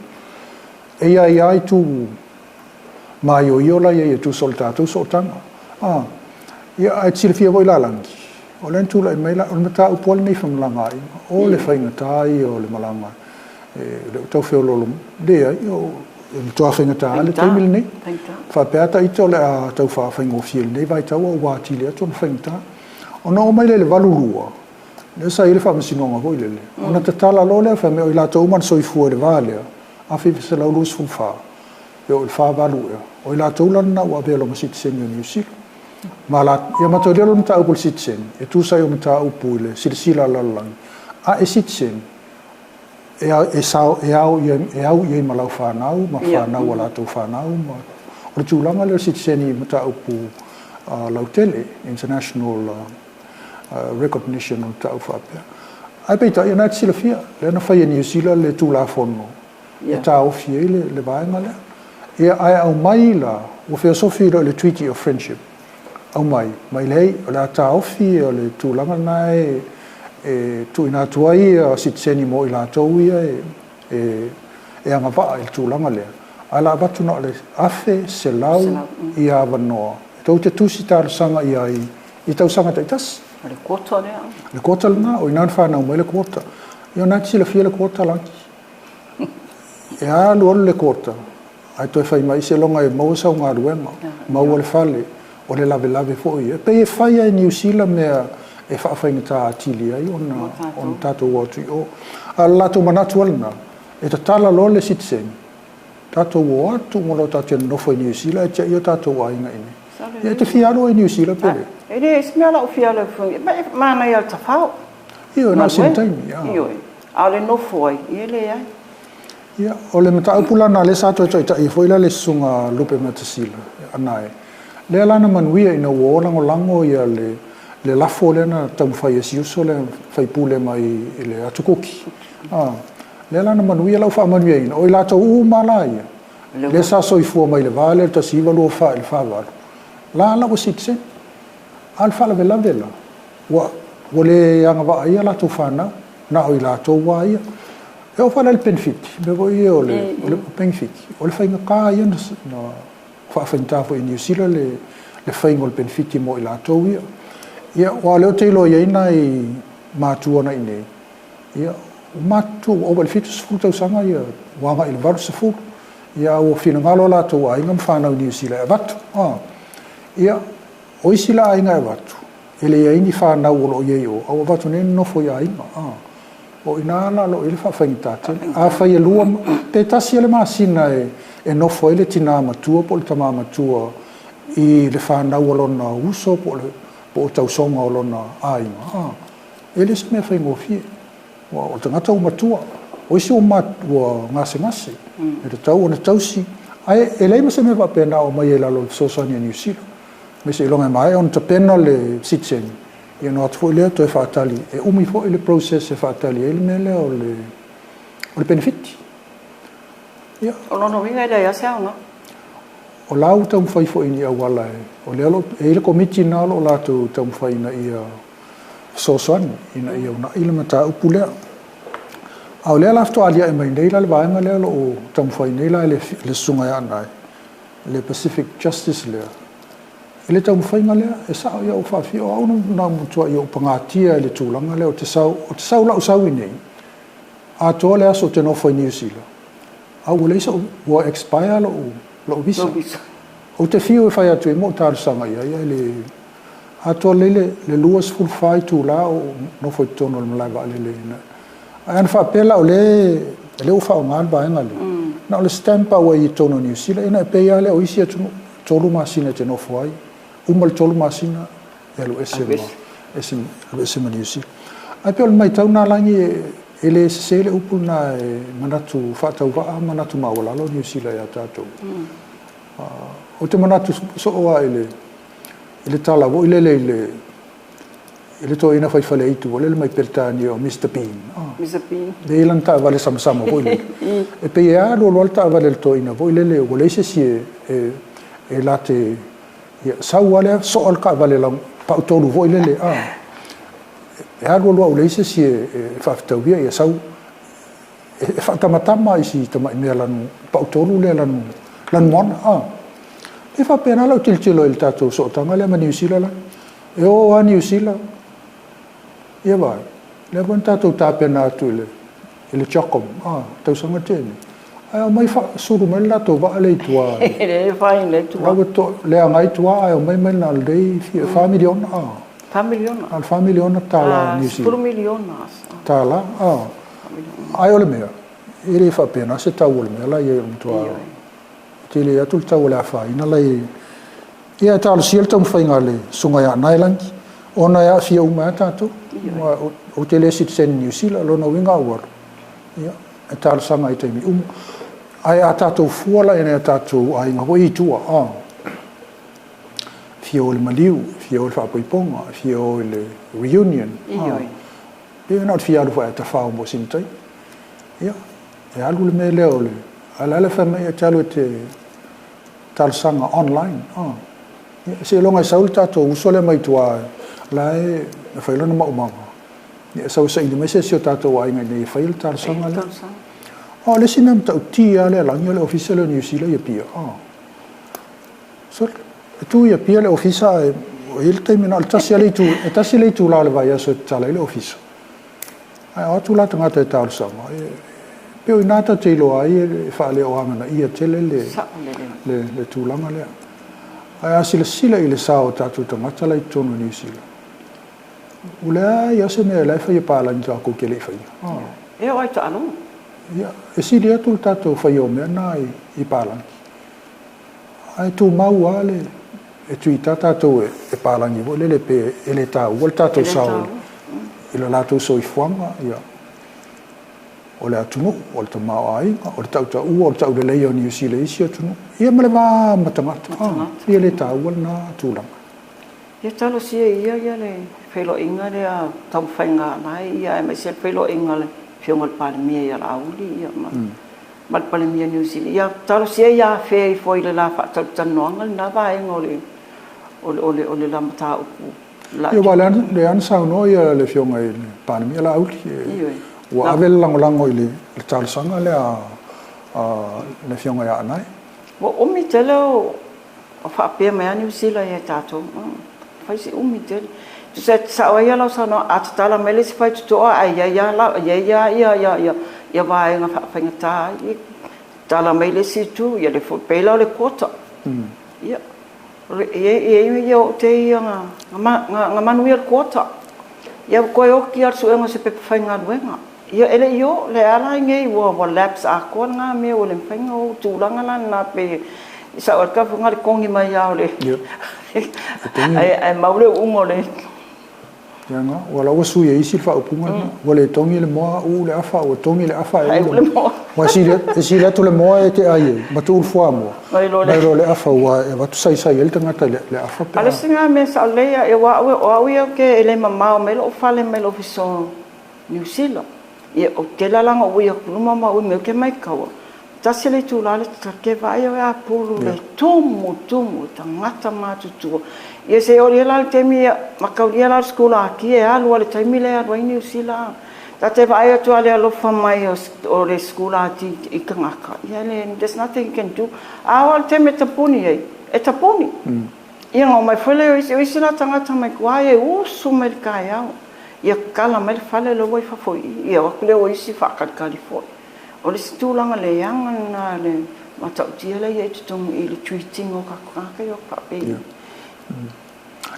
Speaker 3: E ia i tu mai o iola ia tu sol tato so tanga. Ia ai tila fia voi lalangi. O len tula i meila, o le mata upuale nei whamlangai, o le whainga tai, o le malanga. Le tau feo lolo lea io toa whainga tā le taimile nei whapeata i tau le a tau whainga o fiel nei vai tau o wāti lea tōna whainga tā ona o mai le valurua le sa i le whamasinonga hoi lele ona te tala lo lea whamea o i la tau man soifua le vālea a whiwhisa lau lus fulwha e o le wha valu ea o i la tau lana ua vea longa citizen o New Zealand ma la ia matau lea lo mta upu le citizen e tu sai o mta upu le sila lalang a e citizen e au i malau whanau, ma whanau ala tau whanau, ma o tūlanga leo citizeni mata upu lautele, international recognition o tau whapea. Ai peita, ia nai sila fia, lea na whaia New Zealand le tūla whono, e tā ofi e le vaenga lea. Ia ai au mai la, o whea sofi le Treaty of Friendship, au mai lei, o le tā ofi o le tūlanga nai, e tu ina tuai citizeni mo i la tau ia e anga vaa il tūlanga lea. A la batu na le afe se lau i a wanoa. Tau te tusi tārsanga i tau sanga taitas.
Speaker 4: Le kota lea.
Speaker 3: Le kota lana, o ina whanau mai le kota. Ia nati sila fia le kota langi. E a luolu le kota. Ai toi whai mai se longa e maua sau ngā ruenga. Maua le whale, o le lave foi. E pei e whai ai New Zealand mea e whaawhainga tā atili ai on tātou atu i o. A lato manatu alana, e ta tala lo le citizen. Tātou o atu mo lo tātou nofo i New Zealand, e tia i o tātou a inga ini. E te whiaro i New Zealand pere.
Speaker 4: E re, smea lau whiaro i whungi. Mana i al ta whao.
Speaker 3: Io, nā sintaimi.
Speaker 4: Io, a le nofo ai, i ele ai.
Speaker 3: Ia, o le mata upula nā le sātou e ta i whoila le sunga lupe matasila, anai. Le alana manuia ina ua lango ia le lafo lena tau whai e siuso le whai pule mai i le atukoki. Le lana manuia lau wha manuia ina. O i la tau mala ia. Le sa soifua mai le vale, ta siva lua wha il whavaru. La lau sitse. Al wha la vela. Wa le anga wa ia la tau whanau. Na o i la tau wa ia. E o whala le penfiti. Me wo ia o le penfiti. O le whainga kā ia na wha whaintafo i New Zealand le whainga o le penfiti mo i la tau ia. Ia, wa leo te ilo iaina i mātua na inei. Ia, mātua, o wale fitu sa fulu tau sanga ia, wanga i le varu sa fulu. Ia, o whina ngalo la tau a inga mwhanau New Zealand e watu. Ia, o isi la a inga e watu. ele ai ni fa na wo ye yo o va tone no fo ya ima o ina na lo ele fa fa intate a fa ye lua te tasi ele masina e no fo ele tina matua po le tama matua I le fa na wo na uso po tau songa o na aima ele se me fa ngofie o tanga tau matua o isi o mat wa ngase e te tau ona tausi ai ele me se me va pena o mai la lo so so ni New Zealand me se longa mai on te pena le sitsen e no atfo le to fa tali e umi fo le process e fa tali ele me le o le benefit ya
Speaker 4: o no vinga ya sa no
Speaker 3: o lau tau fai fo ini a wala o le alo e le komiti na lo la tu tau fai na ia so so ina ia na ile mata upule au le ala to alia e mai nei la vai ma le o tau fai nei la le sunga ya nai le Pacific Justice le ele tau fai ma le e sa ia o fa fi o no na mutua ia pangatia le tulanga le o te sau la usau nei a to le aso te no fai New Zealand au le so o expire lo visa o te fio e fai atu e mo tar sanga ia le ato le luas full fai tu la o no foi tono le lava le an fa pela o le o fa ngal ba ngal na le stampa o I tono New Zealand ina pe ia le o isi atu tolu masina te no foi umal tolu masina e lo ese New Zealand ai pe o mai tau na langi ele se le upuna manatu fa tau va manatu mawala lo New Zealand ya tato o te manatu so o ele tala vo ele to ina fai fale itu le mai pertani o Mr Bean de lanta vale sama vo e pe ya lo volta vale to ina vo le o le se e late ya sa wale so al ka vale la pa to vo le e lo o le se fa tawia ya sa fa tamatama isi tama me lan pa to le lan mon e fa pena lo tiltilo il tato so tanga le New Zealand e o a New Zealand e vai le bon tato ta pena tu le chokom tau sanga tene ai mai fa suru mai la to va le tua
Speaker 4: le fa in le tua
Speaker 3: le ngai tua ai mai na le fa milion al milion tala New Zealand
Speaker 4: 4 milion
Speaker 3: tala ai ole mea ele fa pena se ta ole mea la ye tua tele atul tau la fa ina lai ia tal siel tam fa ngale sunga ya nailangi ona ya fia uma tatu o tele sit sen New Zealand lo no winga war ia tal sanga itemi ai atatu fuala ina tatu ai ngo I tua fia o le maliu fia o le fa poiponga fia o le reunion ia not fia do fa ta fa mo sintai ia e alu le mele ole ala le fa me talo te tal sanga online se longa saulta to usole mai tua la e fa lo ma uma ya sa usa indi mese se tato wa inga nei fa il tal sanga le sinam ta tia le la ngole official New Zealand ya pia so tu ya pia le official il terminal tasiale tu la le vai so tala le official ai tu la tanga te tal sanga pe o nata te lo ai fa le o ana ia tele le tulanga le ai asila ile sao tatu tanga tala I tono New Zealand ula ia se me la fa ia pala nta ko ke le fa
Speaker 4: e o ta anu
Speaker 3: ia e si dia tu tatu fa yo me na I pala ai tu mau ale e tu tata to e pala ni vo le pe ele ta volta to sao ilo la tu so I fuanga ia o le atunu o le tamao ai o le tau o le tau le leo New Zealand isi atunu ia mele va matamata ia le tau na tulanga
Speaker 4: ia talo sia ia le felo inga le tau fainga nai ia mai se felo inga le fionga pa mia ia la uli ia mal pa mia New Zealand ia talo sia ia fe foi le la fa tau tanonga na va ngole o le la mata o
Speaker 3: ia wala le an sa no ia le fionga pa mia la uli wa avel lango ile le tal sanga le le fionga ya nai
Speaker 4: o mi telo fa pe me New Zealand ya tato fa si mi telo tu sa wa ya la sa no atala mele si fa tu ai ya la ya va nga fa ngata tala mele si tu ya le fo pela le kota ya Yo te nga manuia kota. Ya ko yo ki ar suenga se pe fainga luenga. Ya ele yo le ala ngai wo laps a ko nga me o le fainga o tulanga la na pe sa or ka funga kongi mai ya ole. Ai maule umole.
Speaker 3: Yanga wala wasu ye isi fa upunga wala tongi le moa u le afa o tongi le afa e wa si le to le moa e te ai ma tu fo mo mai lo le afa wa e wa tu sai el tanga le afa pe
Speaker 4: ala singa me sa le e wa o ke ele mama o me lo fale me lo fiso New Zealand e o te la langa o ia kuluma ma o me ke mai kawa tasele tu la le ke vai o a pulu le tumu tangata matutu e se ori la te mi makaulia la skola aki e alu le taimi le a New Zealand ta te vai tu ale lo fa mai o le skola ti I kangaka ia le there's nothing you can do awal te me tapuni e tapuni ia ngo mai fele o isi la tangata mai kwa e usu me kaya ia kala me fale lo voi fa foi ia wa kule o isi fa California o le situlanga le yanga na le matautia le e tutongu I le tweeting o kakaka yo pape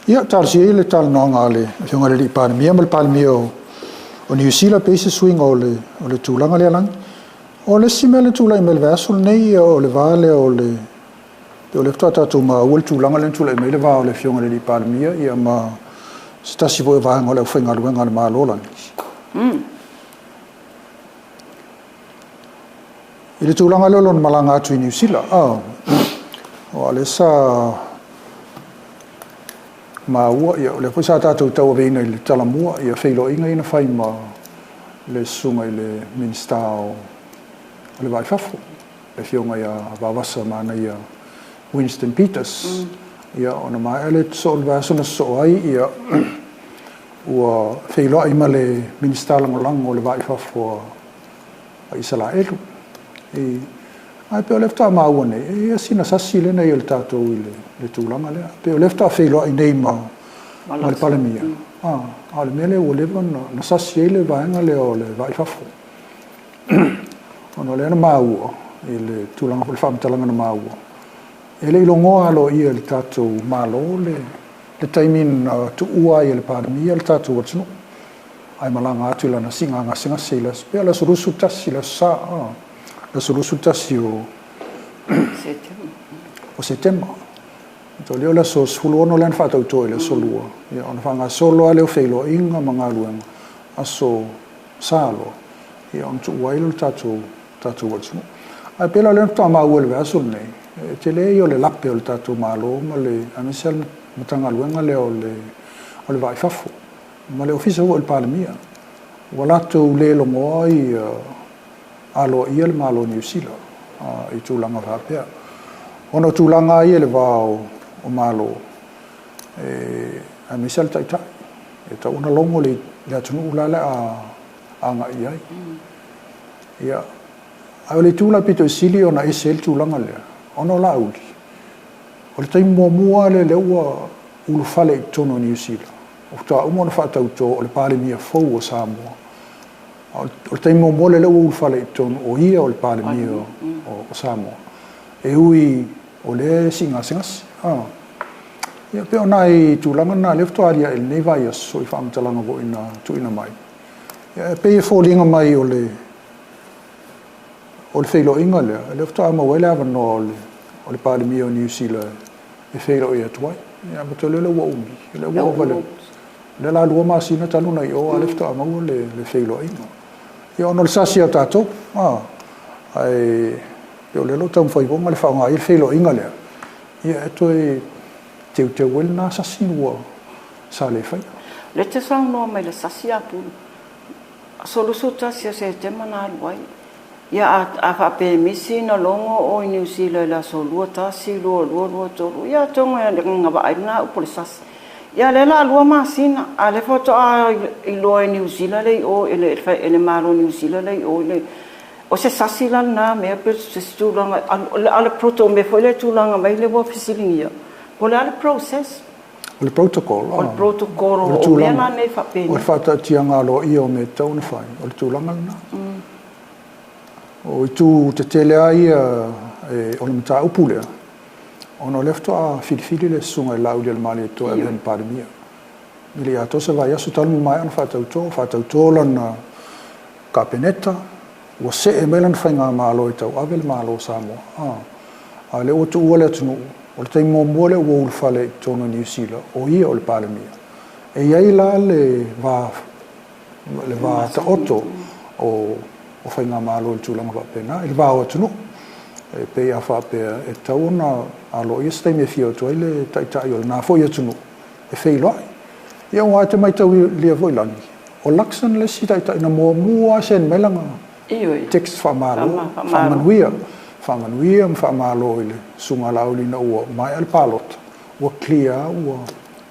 Speaker 3: ia tal si le tal no ngale fionga le pa mi mal pa mi o New Zealand pe se swing o le tulanga le lang o le simele tulai mel vasul nei o le vale o le tata tu ma o le tulanga le tulai mel va o le fionga le pa mi ia ma sta si voi va ngole fenga lu ngale ma lo lang ile tulanga le lon malanga tu New Zealand o le sa ma ua ia le poisa tatu tau veina I le talamua ia feilo inga ina fai ma le sunga I le minsta o le vai fafu le fionga ia vavasa mana ia Winston Peters ia ona mai ele so le vasuna so ai ia ua feilo ai ma le minsta langolango o le vai fafu a Israelu ai pe lefta ma one e sina sasi le nei le tato le tulanga le pe lefta feilo ai nei ma le palemia al mele o le na sasi le vaenga le o le vai fafu ono le na mau le tulanga le fam talanga na mau ele longo alo I le tato malo le taimin tu ua I le palemia le tato what's ai malanga atu la na singa sila pe la surusu tasi la sa la solusu tasi o setembro to leo la so sulu no len fata to le solua ia ona fanga solo ale o feilo inga manga luenga aso salo ia on tu wail tatu watu ai pela len to ma wel va sul nei te le io le lappe o tatu malo ma le amisel matanga luenga le o le vai fafu ma le ufficio o il palmia wala to le lo moi alo ia le malo New Zealand I tulanga vapea ono tulanga ia le vao o malo a misal tai e ta una longo le tunu ulala a nga ia ia a le tula pito sili ona isel tulanga le ono la uli o le tai mua le ua ulu fale tono New Zealand o ta umona fata uto o le pale mia fou o Samoa o te mo le ulu fale ton o ia o le pale mio o Samoa e ui o le singa ia pe ona I tulanga na lefto aria el nei vai so I fam talanga vo ina tu ina mai ia pe folinga mai o le feilo inga le lefto ama wele ava no o le pale mio New Zealand e feilo ia tuai ia ma tole le wa umbi le wa vale le la lua masina taluna I o lefto ama le feilo inga ia ono le sasi o tato ai yo le lo tam foi bom le fa nga il feilo inga le ia to te wel na sasi wo sa le fai
Speaker 4: le te sang no me le sasi apu solo so tasi se te mana wai ia a fa pe misi no longo o New Zealand la so lu tasi lu to ia tonga nga ba ina po le sasi ia le la lua masina a le foto a I lo New Zealand le o ele malo New Zealand le o se sasi la na me pe se tulanga ale proto me foi le tulanga mai le bo fisilinga o le ale process
Speaker 3: o le protocol
Speaker 4: o me na ne fa pe
Speaker 3: o fata tianga lo io me tau na fai o le tulanga na o tu te tele ai o le mata upule ono lefto a filfili le sunga la ul mali to en parmia mili ato se vai asu tal mai an fatau to lana kapeneta o se e melan fainga malo i tau avel malo samo a le o tu ole tunu o te mo mole o ul fale tono New Zealand o ia o le parmia e ia la le va ta otto o fainga malo i tulanga va pena il va o tunu e pe a fa pe e tauna alo este me fio to ile tai o na fo ia tunu e fei lo ia wa te mai tau lia voi lani o laksan le si tai na mo mua sen melanga text fa malo fa malo ile sunga lauli na o mai al palot o clear o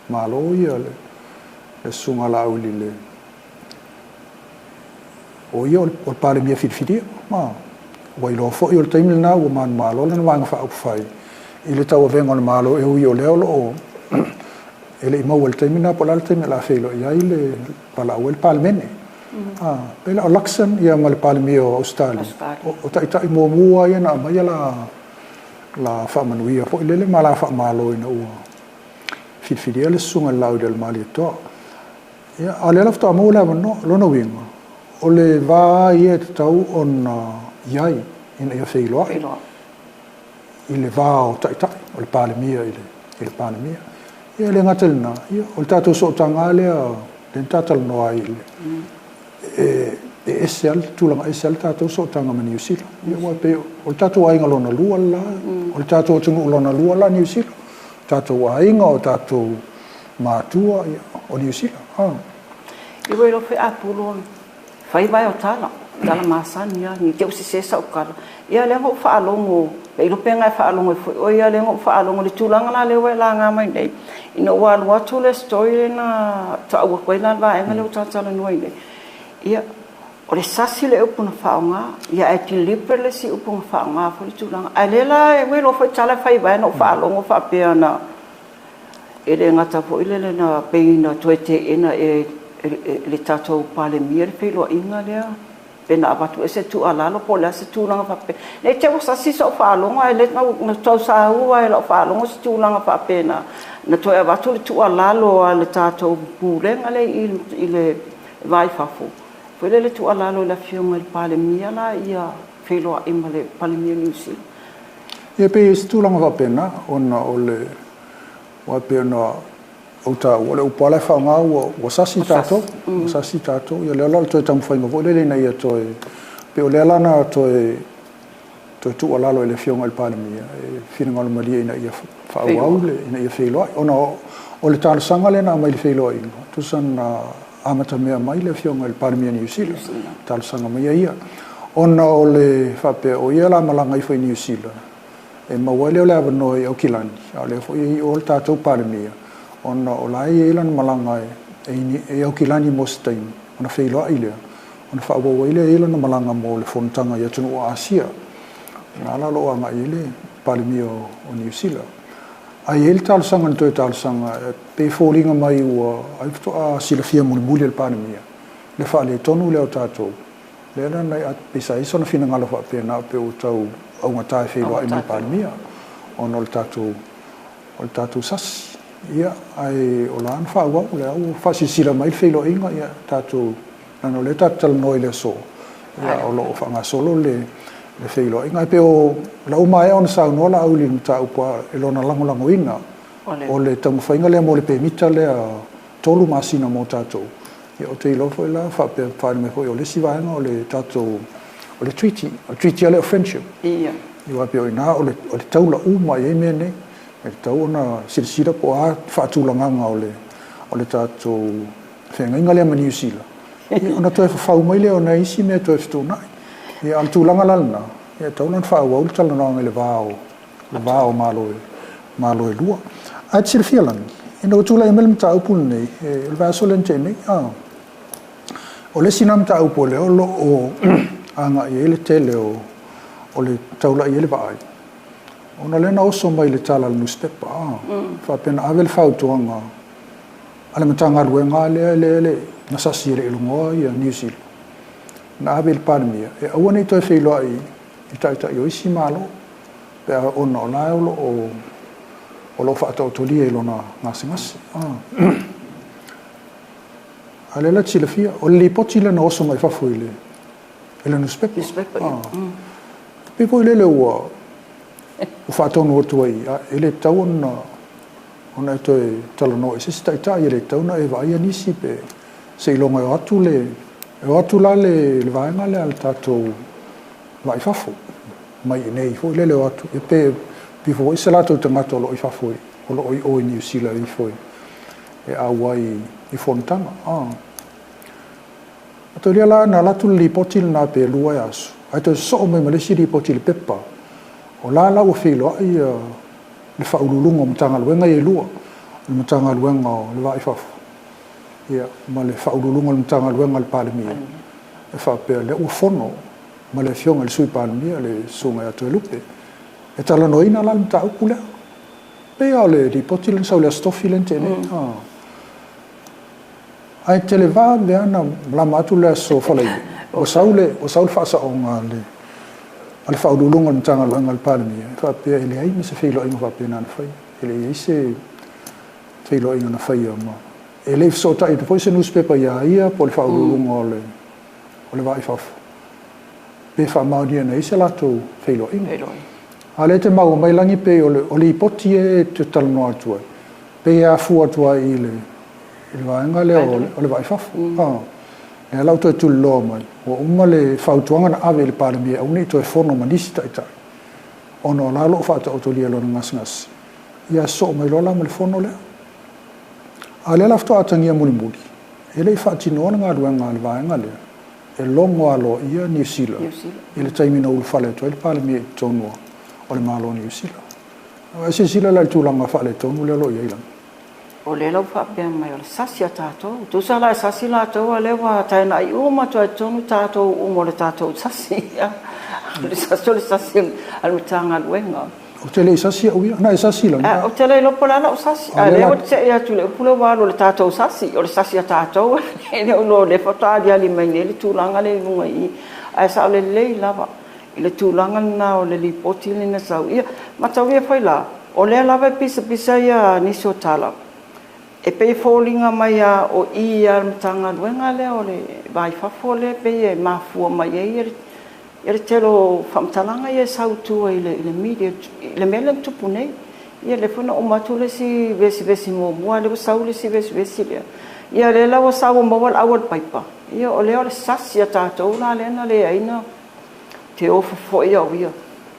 Speaker 3: malo ia le sunga lauli le o ia o pale mia filfidia ma wai lo fo yo taimil na o man malo na wang fa fai ile tau vengo na malo e yo le o ele mo wel taimina pola taimina la felo ya ile pala wel palmene pela laksan ya mal palmio australia o tai mo mua ya na mai la fa manuia po ile le mala fa malo ina o filfidia le sunga laudel mali to ya ale la sta mo la no lo no wingo o le va ia tau on iai ina ia feiloa ile va o tai o le palemia ile palemia ia le ngatelna ia o tato so tanga le den tatal no ai e esel tulanga esel tato so tanga ma New Zealand ia wa pe o tato ai ngalo na lua la o tato tungu lo na lua la New Zealand tato ai ngo tato matua o New Zealand
Speaker 4: i voi lo fe apulon fai vai o tala dala masania ni te usi se sa kala ia le ho fa longo e lo penga fa longo o ia le ho fa longo le tulanga la le we la nga mai dei ino wa watu le story na ta wa ko ina va e le uta tala no ile ia o le sasi le upuna fa nga ia e ti liperle si upuna fa nga fo le tulanga ale la e we lo fa tala fai vai no fa longo fa pe na e le ngata fo ile le na pe ina to te ina le tato pale mir felo inga le pena abatu ese tu ala lo pola se tu langa pape le te wasa si so fa longa le na to sa ua lo fa longa se tu langa pape na to abatu le tu ala lo le tato pule ngale ile vai fa fu le tu ala lo la fiunga il pale mir la ia felo inga le pale mir nusi
Speaker 3: e pe se tu langa pape na ona ole wa pe na o ta o le upala fa nga o sasi tato ia le ala to tam fa ngo le na ia to pe o le ala na to tu ala lo le fionga al palmia e fina ngol malia ina ia fa wa le ina ia felo ona o le tal sanga le na mai felo ina tu san amata me mai le fionga al palmia New Zealand tal sanga mai ia ona o le fa pe o ia la malanga i fa New Zealand e ma wale o le avano i o kilani ale fo i o tato palmia ona o lai elan malanga e au kilani mostain ona feilo ile ona fa bo ile elan malanga mo le fontanga ya tunu o Asia na la lo anga ile palmio o New Zealand ai el tal sanga to tal sanga pe folinga mai o ai to a silafia mo bule el palmia le fa le tonu le o tato le na nai at pisa iso na fina ngalo fa pe na pe o tau au ngata feilo ai palmia ona o tato sas ia ai o lan fa wa le o fa si sila mai felo inga ia tatu no le tatal no ile so ia o lo fa nga solo le felo inga pe o la o mai on sa no la o lin ta upa e lo na lango ina o le tamu fa inga le mo le pe mita le tolu masina mo tatu ia o te lo fo la fa pe fa me fo o le si va no le tatu o le treaty le friendship ia ia pe o ina o le taula u mai e mene e tau ona silsila po a whaatulanga o le tātou whenga inga lea ma New Zealand. Ona toi whawhau mai leo na isi mea toi whitu nai. E am tūlanga lalna. E tau nan whaau au tala nanga le vāo malo e lua. Ai tsir whialangi. E no tūla e melem tā upul nei. E le vāso lente nei. O le sinam tā upul leo lo o anga i ele tele o le taula i ele vaai. Ona lena oso mai le tala le newspaper fa pena avel fautuanga ale matanga ruenga le na sasire ilungo ia New Zealand na avel palmia e awani to feilo ai ita yo isi malo pe ona ona o o lo fa to li e lona ngas ale la chile fia o li poti le no so mai fa fuile ele no spec pe ko le o fa to no to ai ele tau ona to talo no se sta ita ele tau na e vai ani si pe se longa o atu la le vai ngale al tato vai fa fu mai nei fo le atu e pe before se la to tamato lo fa fu o lo o New Zealand fu e a wai i fontana to ria la na la tu li potil na pe lua aso ai to so me male si li potil peppa o la o filo ai le fa ululungo mtanga luenga e lua mtanga luenga le vai fa ia ma le fa ululungo mtanga luenga le palmia e fa pe le o fono ma le fionga le sui palmia le sunga ya to lupe e tala noina la mta ukula pe ale di potil sa le stofilente ne ai televa de ana la matula so falai o saule fa sa onga le al fa ululunga mtanga luenga le palmia fa pe ele ai me se filo inga fa pe nan fai ele se filo inga na fai ma ele so ta it foi se newspaper ia po le fa ululunga o le vai fa pe fa maudia nei se lato filo inga ale te mau mai langi pe o le poti e te tal no atua pe a fu atua ile vai ngale o le vai fa e l'auto tu lo mai o uma le fautuanga na ave le parmi o ni to e forno manista ita ono la lo fa to li lo ngas ia so mai lo la me forno le ale la fto atangia muli ele fa tino nga ruanga le vai ngale e longo alo ia New Zealand ele taimina ul fale to le parmi tono o le malo New Zealand a se sila la tu langa fa le tono le lo ia ila
Speaker 4: o le lau fa pe mai o sasi tato tu sala sasi la to le wa ta na i uma to tonu tato o mo le tato sasi le sasi al mutanga wenga
Speaker 3: o tele sasi o na sasi la
Speaker 4: o tele lo pola la sasi le o te ya tu le pulo wa lo le tato sasi o le sasi tato e no le fota dia li mai le tu langa le lunga i a sa le le lava le tu langa na o le li poti le na sa ia ma tau ia foi la o le lava pisa ia ni so tala e pe folinga mai a o ia mtanga luenga le o le vai fa fole pe e mafua mai e telo famtalanga e sautu e le media le melen tupune ia le fona o matule si vesi mo le saule si vesi le ia le lawa sawo mo wal awal paipa ia o le sasia tato la le na le aina te ofa fo ia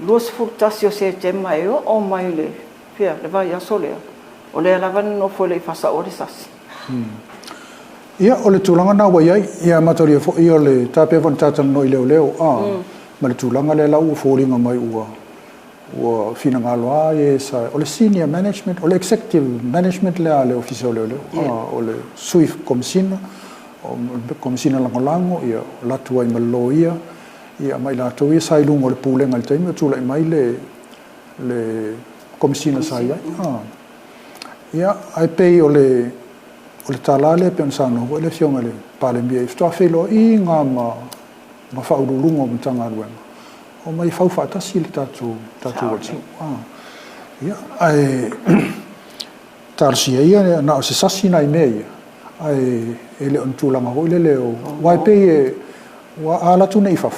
Speaker 4: los furtasio se tema e o mai le fia le vai a solea o le alavan no foi le fasa o le sasi
Speaker 3: ia o le tulanga na wai ia matoria fo ia le tape von tata no leo ma le tulanga le lau folinga mai ua fina ngaloa e sa o le senior management o le executive management le official le o le swift komsina o komsina langolango ia latu ai malo ia mai la to ia sai lungo le pulenga le taimi tula mai le komsina sai ia ai pei o le talale pensano o le fionga le pale mia sto felo I nga ma fa ulungo mtanga ruenga o mai fa fa sil tatu wati ia ai tarsia ia na se sasina I mei ai ele on tula ma o le o wai pei wa ala tu nei fa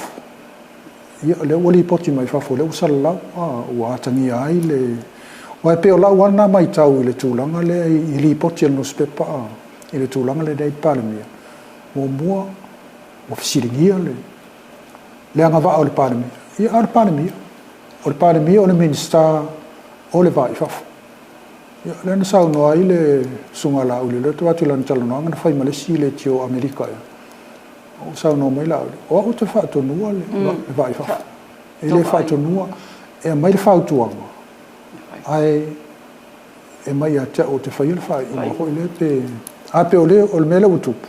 Speaker 3: ia le wali poti mai fa fo le usala wa tani ai le wai pe ola wana mai tau le tulanga le I li poti no spepa ile tulanga le dai palmia mo ofisiringia le anga va al palmia I al palmia o le minsta o le vai fa ia le sa no ai le sunga la ule le tu atu lan talo no nga fai male si le tio america o sa no mai la o te fa to no le vai fa ele fa to no e mai le fa tu ai e mai a te o te whai fa I ma hoi le pe a pe o le mele utup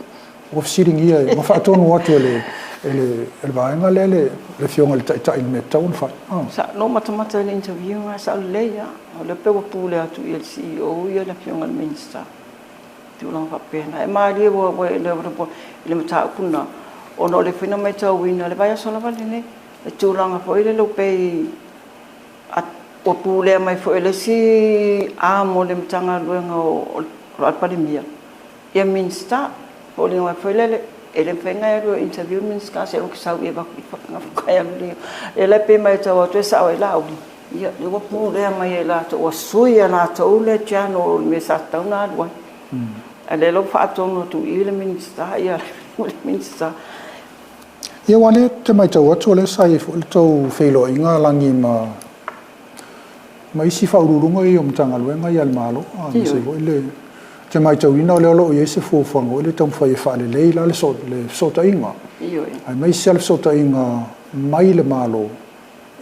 Speaker 3: o fisiringia ma fa tonu atu ele vaenga le fionga le tai me taun fa
Speaker 4: sa no matamata le interview sa le ya o le pe o pule atu il CEO ia le fionga le minister tu lang fa pena e ma le wo le mata kuna o no le fina mai tau wina le vai sola vale ne e tu lang fa ile lo pe o tu le mai fo ele si a mo le mtanga luenga o pandemia ia minsta o le mai fo ele whenga e rua interview minsta se o ki sau e waku i whakanga le ele pe mai tau atu e sao e lau ia le wapu lea mai e la tau a sui a la tau le tiano o me sa tau na adua a le lo whaatonga tu i le minsta ia le minsta
Speaker 3: ia wale te mai tau atu le sai le tau whelo inga langi ma isi whaururunga i o mtanga luenga i al malo le te mai tau ina o le olo i ese fuafanga o le tau whai e whaale lei la le sota inga ai mai se le sota inga mai le malo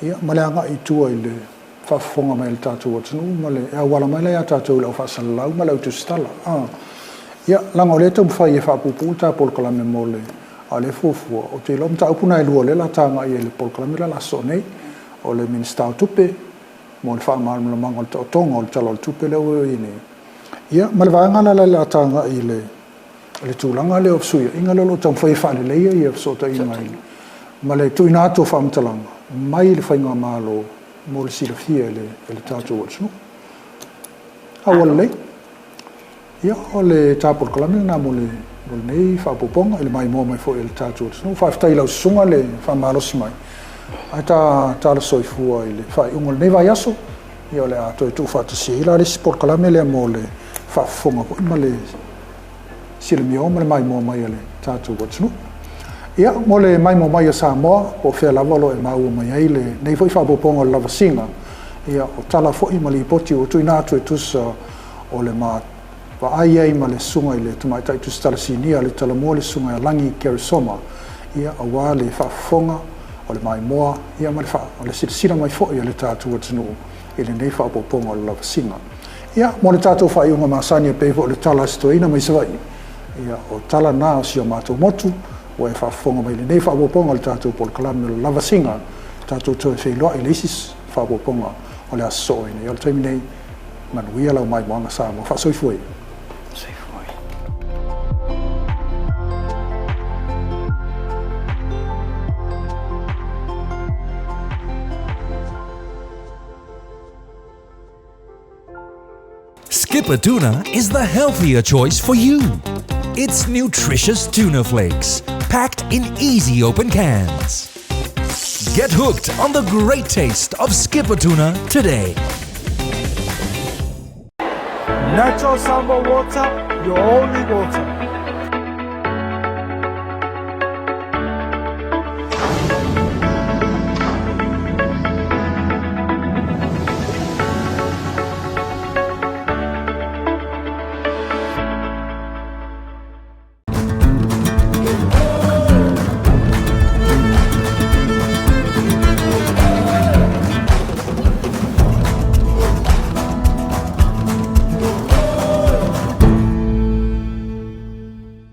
Speaker 3: ia ma le anga i tua i le whafonga mai le tātou atunu ma le ea wala mai le a tātou le au whaasalau ma le au tustala ia langa o le tau whai e whaapupu ta polkalame mo le a le fuafua o te lom ta upuna e lua le la tanga i le polkalame la so nei o le minister tupe mo le whaamarama le manga o le taotonga o le talo le tupe le ue i nei ia ma le vaenga la tanga i le tūlanga le opsuia inga lolo tau whai whaale leia i sota i mai ma le tuina ato whaamtalanga mai le whainga malo mo le silafia le tātou atsunu awala lei ia o le tāpol kalame na mo le nei whaapoponga le mai mo mai fo le tātou atsunu whaaftai lau sunga le whaamalosi mai ai tā la soifua i le whai unga le nei vai aso ia o le ato e tu whaatasi ila le sipol kalame le mo le whaafonga po ima le silamio ma le mai mo mai le tātou atsunu ia mo le mai mo mai sa mo o fe lava lo e mau mai ai le nei foi whaapoponga o lava singa ia o tala fo ima li poti o tuina atu e tusa o le ma wa ai ma le sunga i le tumai tai tu stala sinia le tala mo le sunga langi kerisoma ia a wa le whaafonga o le mai moa ia ma le wha o le sila mai fo ia le tātou atsunu i le nei whaapoponga o lava singa ia mo le tātou whai unga masani e peifo o le tala stoina mai sawai ia o tala na o si o mātou motu o e whaafonga mai le nei whaapoponga o le tātou polkalame o lava singa tātou toi whailoa i le isis whaapoponga o le aso ina i o le taimi nei manuia lau mai moanga sa mo whaasoifua
Speaker 6: Skipper Tuna is the healthier choice for you. It's nutritious tuna flakes, packed in easy open cans. Get hooked on the great taste of Skipper Tuna today.
Speaker 7: Natural samba water, your only water.